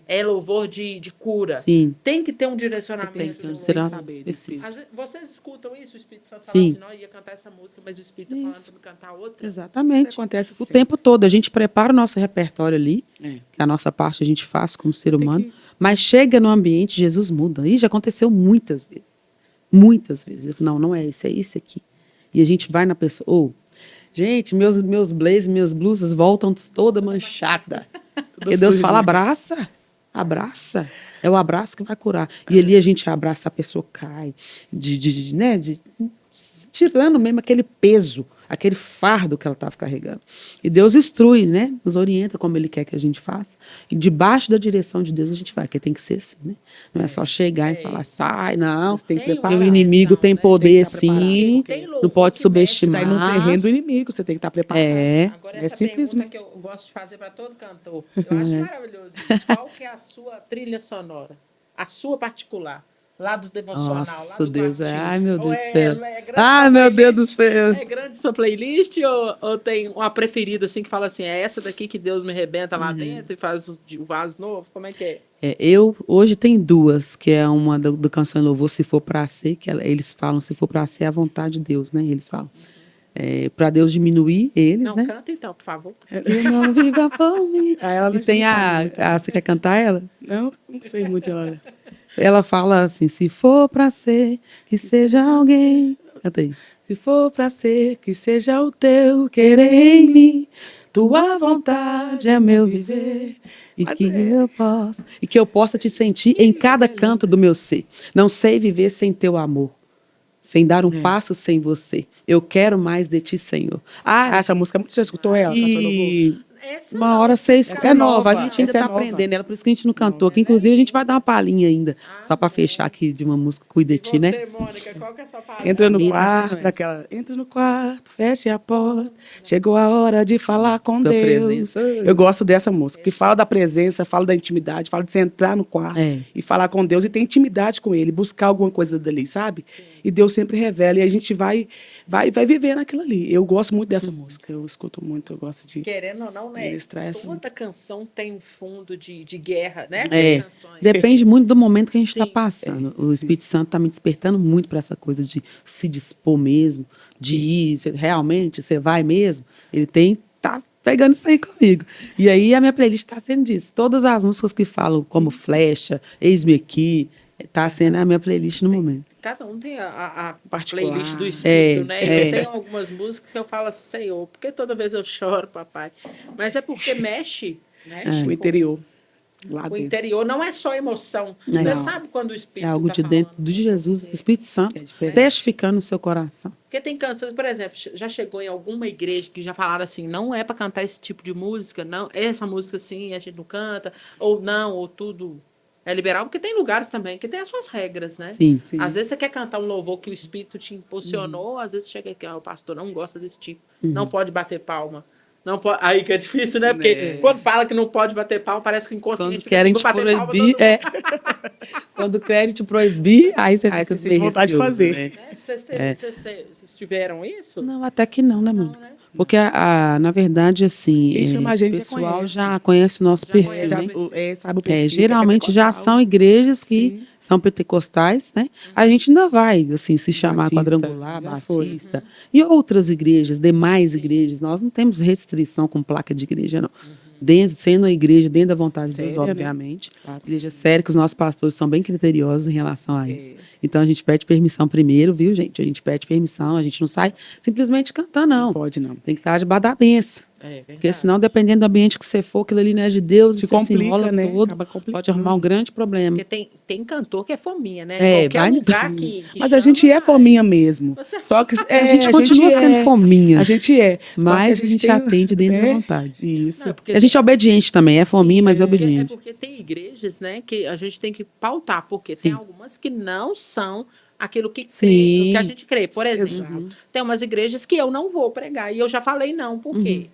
É louvor de cura. Sim. Tem que ter um direcionamento. Tem que ter um do direcionamento louvor. específico. Às vezes, vocês escutam isso? O Espírito Santo fala Sim. assim, não, eu ia cantar essa música, mas o Espírito está falando para me cantar outra. Exatamente. Isso acontece O sempre. tempo todo. A gente prepara o nosso repertório ali, É. que a nossa parte a gente faz como ser humano, mas chega no ambiente, Jesus muda. E já aconteceu muitas vezes. Muitas vezes. Eu falo, não é esse, é esse aqui. E a gente vai na pessoa. Gente, meus blazers, minhas blusas voltam toda manchada. Porque Deus sujo fala, demais. abraça. Abraça. É o abraço que vai curar. E ali a gente abraça, a pessoa cai. Tirando mesmo aquele peso, aquele fardo que ela estava carregando. E Deus instrui, né? Nos orienta como Ele quer que a gente faça. E debaixo da direção de Deus a gente vai, porque tem que ser assim, né? Não é só chegar e falar, sai, não. Você tem que Tem Porque preparar. o inimigo tem né? poder, Tem que estar preparado, sim. porque Tem louvor Não pode que mexe, Você tá aí no subestimar. terreno do inimigo, você tem que estar preparado. É. Agora, É essa simplesmente. pergunta que eu gosto de fazer para todo cantor. Eu acho maravilhoso isso. Qual que é a sua trilha sonora? A sua particular? Lá do devocional, lá Nossa, do Deus. quartinho. Ai, meu Deus Ou do céu. grande Ai, sua meu Deus do playlist? céu. É grande sua playlist ou tem uma preferida assim que fala assim, é essa daqui que Deus me arrebenta lá dentro e faz o vaso novo? Como é que é? Eu hoje tem duas, que é uma do Canção e Louvor, Se For Pra Ser, que eles falam, se for pra ser, é a vontade de Deus, né? Eles falam. Para Deus diminuir eles, Não, né? canta então, por favor. Eu não viva por mim. Ah, ela E não tem sabe muito. você quer cantar ela? Não sei muito ela. Ela fala assim, se for pra ser, que seja alguém. Canta aí. Se for pra ser, que seja o teu Querer em mim, tua vontade é meu viver. E Mas que eu possa te sentir em cada canto do meu ser. Não sei viver sem teu amor. Sem dar um passo sem você. Eu quero mais de ti, Senhor. Ah, essa música, você já escutou ela? Canção e Louvor? Essa Uma não. hora vocês. Essa É é nova, a nova, gente ainda essa é está nova. aprendendo ela, por isso que a gente não cantou aqui. Inclusive, a gente vai dar uma palhinha ainda, só para fechar aqui de uma música Cuide de Ti, né? Você, Mônica, qual que é a sua palavra? Entra no Amiga, quarto, essa não é aquela. Entra no quarto, feche a porta. Chegou a hora de falar com Tua Deus. presença. Eu gosto dessa música, que fala da presença, fala da intimidade, fala de você entrar no quarto É. e falar com Deus e ter intimidade com Ele, buscar alguma coisa dali, sabe? E Deus sempre revela e a gente vai vivendo aquilo ali. Eu gosto muito dessa música, eu escuto muito, eu gosto de. Querendo ou não, canção, né? Ministrar essa Toda música. canção tem um fundo de guerra, né? É, Canções. depende muito do momento que a gente está Sim, passando. O Espírito Santo está me despertando muito para essa coisa de se dispor mesmo, de ir, realmente, você vai mesmo. Tá pegando isso aí comigo. E aí a minha playlist está sendo disso. Todas as músicas que falam como Flecha, Eis-me Aqui, está sendo a minha playlist no momento. Cada um tem a Particular. playlist do espírito, É, né? é. Eu tenho algumas músicas que eu falo assim, Senhor, porque toda vez eu choro, papai? Mas é porque mexe O interior. Lá o dentro. interior, não é só emoção. Não. Você sabe quando o espírito É algo tá de dentro falando de com Jesus, você. Espírito Santo, É diferente. testificando no seu coração. Porque tem canções, por exemplo, já chegou em alguma igreja que já falaram assim, não é para cantar esse tipo de música, não, essa música sim, a gente não canta, ou não, ou tudo é liberal, porque tem lugares também que tem as suas regras, né? Sim. Sim. Às vezes você quer cantar um louvor que o Espírito te impulsionou, às vezes chega aqui, o pastor não gosta desse tipo, não pode bater palma. Não pode, aí que é difícil, né? Porque É. quando fala que não pode bater palma, parece que o inconsciente Quando fica querem assim, te "Vou bater palma, proibir, todo mundo." quando querem te proibir, aí você Aí fica você sente vontade de receoso, fazer. né? Né? Vocês tiveram isso? Não, até que não, né, mano? Não, né? Porque, na verdade, assim, Quem chama a o gente já pessoal conhece. já conhece o nosso Já perfil, conhece, né? Sabe o perfil, Geralmente já pentecostal. são igrejas que Sim. são pentecostais, né? A gente ainda vai, assim, se chamar Batista, quadrangular, já foi. batista. E outras igrejas, demais igrejas. Nós não temos restrição com placa de igreja, não. Sendo a igreja dentro da vontade de Deus, Séria, né? obviamente. Claro. Igreja séria, que os nossos pastores são bem criteriosos em relação a isso. É. Então a gente pede permissão primeiro, viu, gente? A gente pede permissão, a gente não sai simplesmente cantando, não. Não pode, não. Tem que estar debaixo da benção. É Porque verdade. senão, dependendo do ambiente que você for, aquilo ali não é de Deus, Se e você se complica, enrola né? todo, Acaba complicando. pode arrumar um grande problema. Porque tem cantor que é fominha, né? É, Qualquer vai- lugar Sim. que Mas a chama, gente é vai. fominha mesmo. Você- Só que A gente continua sendo fominha. A gente é. Só Mas que a gente tem- atende dentro da é, vontade. Isso. Não, porque A gente é obediente também, é fominha, mas é porque, obediente. porque tem igrejas, né, que a gente tem que pautar, porque tem Sim. algumas que não são aquilo que, Sim. que a gente crê. Por exemplo, Exato. tem umas igrejas que eu não vou pregar. E eu já falei não, por quê?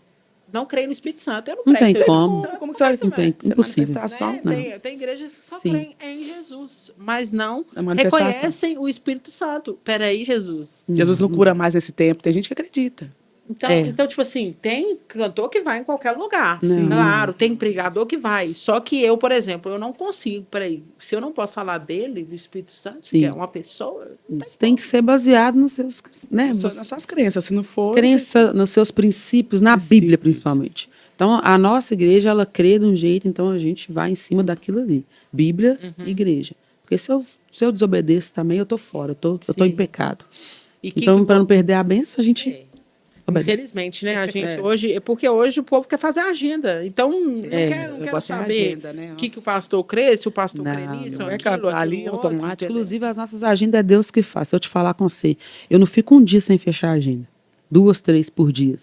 Não creio no Espírito Santo. Eu não Não prego tem sem o Espírito como. Santo. Como que você vai Não tem, Isso é impossível. manifestação? Né? Não. Tem igrejas que só Sim. creem em Jesus, mas não É manifestação. reconhecem o Espírito Santo. Peraí, Jesus. Jesus não cura mais nesse tempo. Tem gente que acredita. Então, É. então, tipo assim, tem cantor que vai em qualquer lugar. Não. Claro, tem pregador que vai. Só que eu, por exemplo, eu não consigo. Peraí, se eu não posso falar dele, do Espírito Santo, Sim. que é uma pessoa, não Isso tem que ser baseado nos seus, né, Nas suas crenças. Se não for. crença, nos seus princípios, na Princípios. Bíblia principalmente. Então, a nossa igreja, ela crê de um jeito, então a gente vai em cima daquilo ali. Bíblia e igreja. Porque se eu desobedeço também, eu tô fora, eu tô em Sim. pecado. E que Então, para não perder a benção, a gente É. obedece. Infelizmente, né? A gente hoje. É porque hoje o povo quer fazer agenda. Então, não eu quero gosto de saber agenda, né? o que Nossa. o pastor crê, se o pastor crê Não, nisso, não ou vai aquilo, cantar ali, aquilo outro, automático. entendeu? Inclusive, as nossas agendas é Deus que faz. Se eu te falar com você, eu não fico um dia sem fechar a agenda. 2, 3 por dia.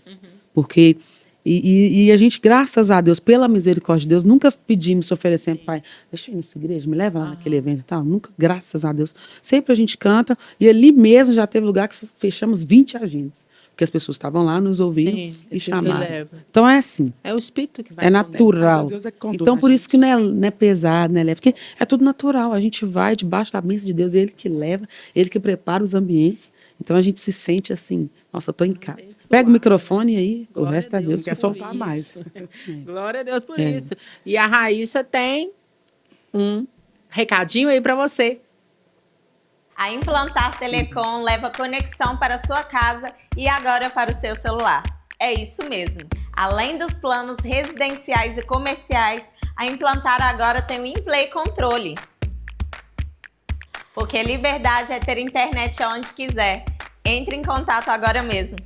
Porque. E a gente, graças a Deus, pela misericórdia de Deus, nunca pedimos, se oferecendo, pai, deixa eu ir nessa igreja, me leva lá naquele evento e tal. Nunca, graças a Deus. Sempre a gente canta, e ali mesmo já teve lugar que fechamos 20 agendas. Porque as pessoas estavam lá, nos ouvindo Sim, e esse chamaram. eleva. Então é assim. É o Espírito que vai É conduzir. natural. Deus é que conduz Então, a por isso gente. que não é pesado, não é leve. Porque é tudo natural. A gente vai debaixo da bênção de Deus, Ele que leva, Ele que prepara os ambientes. Então, a gente se sente assim, nossa, eu tô em casa. Abençoado, Pega o microfone aí, o Glória resto a é Deus. Não quer por soltar isso. mais. Glória a Deus por É. isso. E a Raíssa tem um recadinho aí para você. A Implantar Telecom leva conexão para a sua casa e agora para o seu celular. É isso mesmo. Além dos planos residenciais e comerciais, a Implantar agora tem o InPlay Controle. Porque liberdade é ter internet onde quiser. Entre em contato agora mesmo.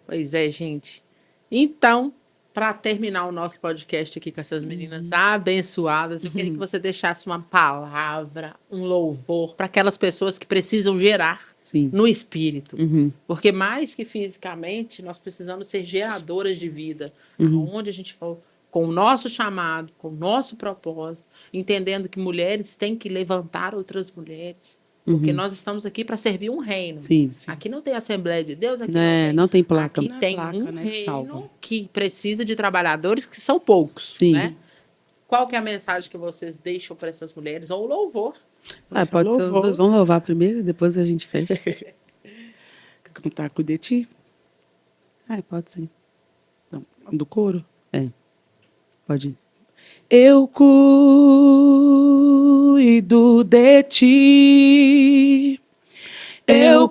Pois é, gente. Então, para terminar o nosso podcast aqui com essas meninas abençoadas, eu queria que você deixasse uma palavra, um louvor para aquelas pessoas que precisam gerar Sim. no espírito. Uhum. Porque mais que fisicamente, nós precisamos ser geradoras de vida. Aonde a gente for, com o nosso chamado, com o nosso propósito, entendendo que mulheres têm que levantar outras mulheres. Porque nós estamos aqui para servir um reino. Sim. Aqui não tem Assembleia de Deus, aqui Não tem placa. Aqui Não é tem placa, um né, que reino salva. que precisa de trabalhadores que são poucos, Sim. né? Qual que é a mensagem que vocês deixam para essas mulheres? Ou o louvor. Pode ser os Louvor. dois. Vamos louvar primeiro e depois a gente fecha. Cantar com de ti. Pode ser. Não, do coro? Pode ir. Eu cuido de ti, eu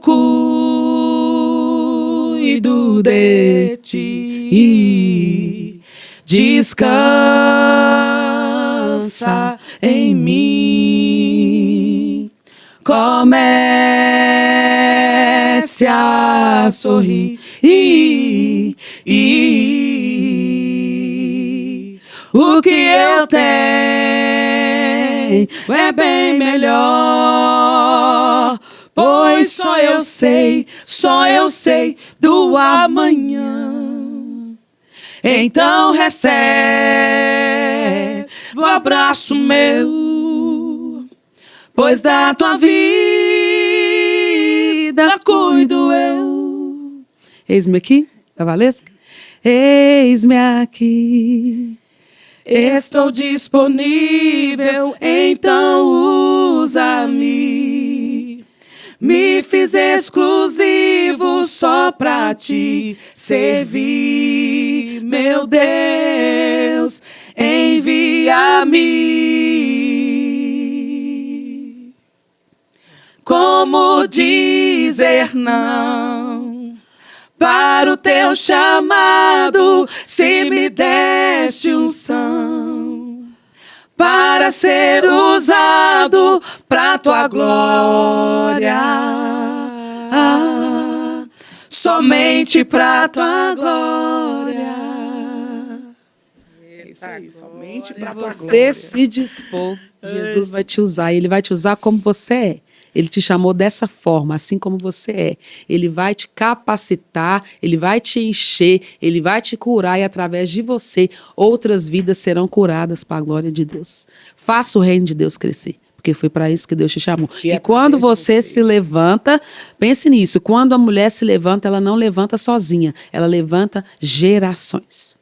cuido de ti, descansa em mim, comece a sorrir. O que eu tenho é bem melhor, pois só eu sei do amanhã. Então recebe o abraço meu, pois da tua vida cuido eu. Eis-me aqui, a Valesca. Eis-me aqui. Estou disponível, então usa-me. Me fiz exclusivo só pra te servir, meu Deus, envia-me. Como dizer não para o teu chamado, se me deste unção para ser usado pra tua glória, somente pra tua glória. É isso aí, somente pra tua Você glória. se dispor, Jesus vai te usar. Ele vai te usar como você é. Ele te chamou dessa forma, assim como você é. Ele vai te capacitar, ele vai te encher, ele vai te curar e através de você outras vidas serão curadas para a glória de Deus. Faça o reino de Deus crescer, porque foi para isso que Deus te chamou. E quando você se levanta, pense nisso, quando a mulher se levanta, ela não levanta sozinha, ela levanta gerações.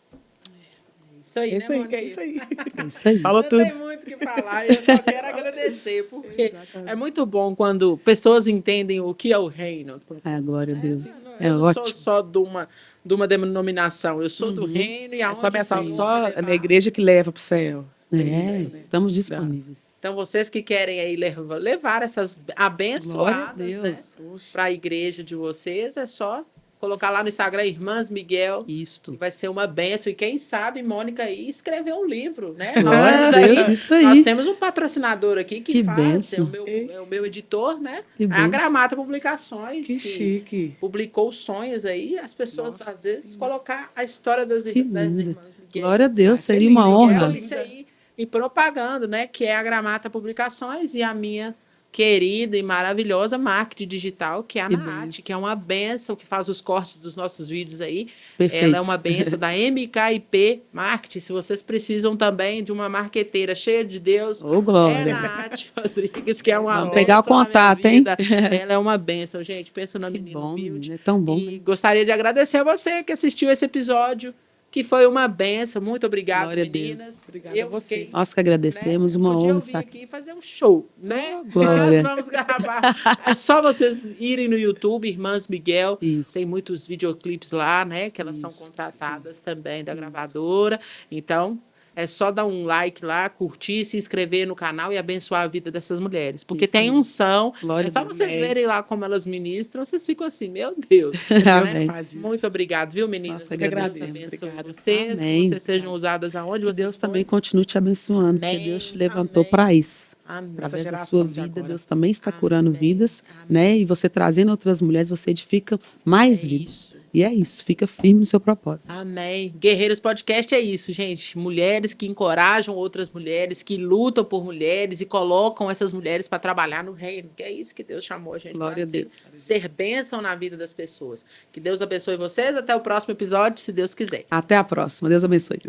Isso aí, Isso né, aí, Monique? é isso aí. É isso aí. Falou Não tudo. tem muito o que falar, eu só quero agradecer, porque Exatamente. é muito bom quando pessoas entendem o que é o reino. Ai, glória a Deus. Eu É não ótimo. sou só de uma denominação, eu sou do reino e É aonde só, o Senhor só vai a levar. minha igreja que leva pro céu. É, isso, né? estamos disponíveis. Então, vocês que querem aí levar essas abençoadas, Glória a Deus. para a igreja de vocês, é só colocar lá no Instagram Irmãs Miguel. Isto. Vai ser uma benção. E quem sabe, Mônica aí escreveu um livro, né? Glória a Deus, isso aí. Nós temos um patrocinador aqui que Que faz, bênção. é o meu editor, né? Que É a bênção. Gramata Publicações. Que chique. Publicou sonhos aí, as pessoas, Nossa. às vezes, colocar a história das Que das lindo. irmãs Miguel. Glória a Deus, ser seria uma lindo, honra. Miguel. Isso aí, e propagando, né? Que é a Gramata Publicações e a minha querida e maravilhosa Marketing Digital, que é a Que Nath, benção. que é uma benção, que faz os cortes dos nossos vídeos aí. Perfeito. Ela é uma benção da MKIP Marketing. Se vocês precisam também de uma marqueteira cheia de Deus, Ô, glória. é a Nath Rodrigues, que é uma Vamos benção pegar o na minha contato, hein? vida. Ela é uma benção, gente. Pensa na Que menina bom, humilde. menina, é tão bom. E gostaria de agradecer a você que assistiu esse episódio, que foi uma benção. Muito obrigado, Glória a meninas. Deus. Obrigada a você. fiquei, Nós que agradecemos, né, uma podia honra eu vir estar aqui. aqui e fazer um show, né? glória. Nós vamos gravar. É só vocês irem no YouTube, Irmãs Miguel. Isso. Tem muitos videoclipes lá, né? Que elas são Isso, contratadas também da gravadora. Então, é só dar um like lá, curtir, se inscrever no canal e abençoar a vida dessas mulheres. Porque Isso tem aí. unção. Glória É só a Deus. vocês verem lá como elas ministram, vocês ficam assim, meu Deus. Deus Amém. faz isso. Muito obrigado, viu, meninas? Nossa, Que Deus agradecemos. abençoe Obrigada. vocês, Amém. que vocês sejam usadas aonde Que vocês Deus também forem. continue te abençoando, porque Amém, Deus te levantou amém. para isso. Amém. Através da geração sua de vida, agora. Deus também está Amém, curando vidas, amém. né? E você trazendo outras mulheres, você edifica mais É vidas. isso. E é isso, fica firme no seu propósito. Amém. Guerreiros Podcast é isso, gente. Mulheres que encorajam outras mulheres, que lutam por mulheres e colocam essas mulheres para trabalhar no reino. Que é isso que Deus chamou a gente Glória para a ser. Deus. Ser bênção na vida das pessoas. Que Deus abençoe vocês. Até o próximo episódio, se Deus quiser. Até a próxima. Deus abençoe.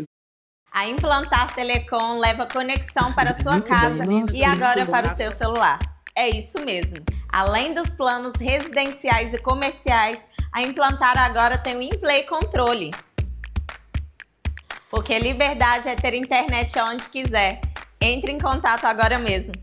A Implantar Telecom leva conexão para a sua casa Nossa, e agora isso. para o seu celular. É isso mesmo. Além dos planos residenciais e comerciais, a Implantar agora tem o InPlay Controle. Porque liberdade é ter internet onde quiser. Entre em contato agora mesmo.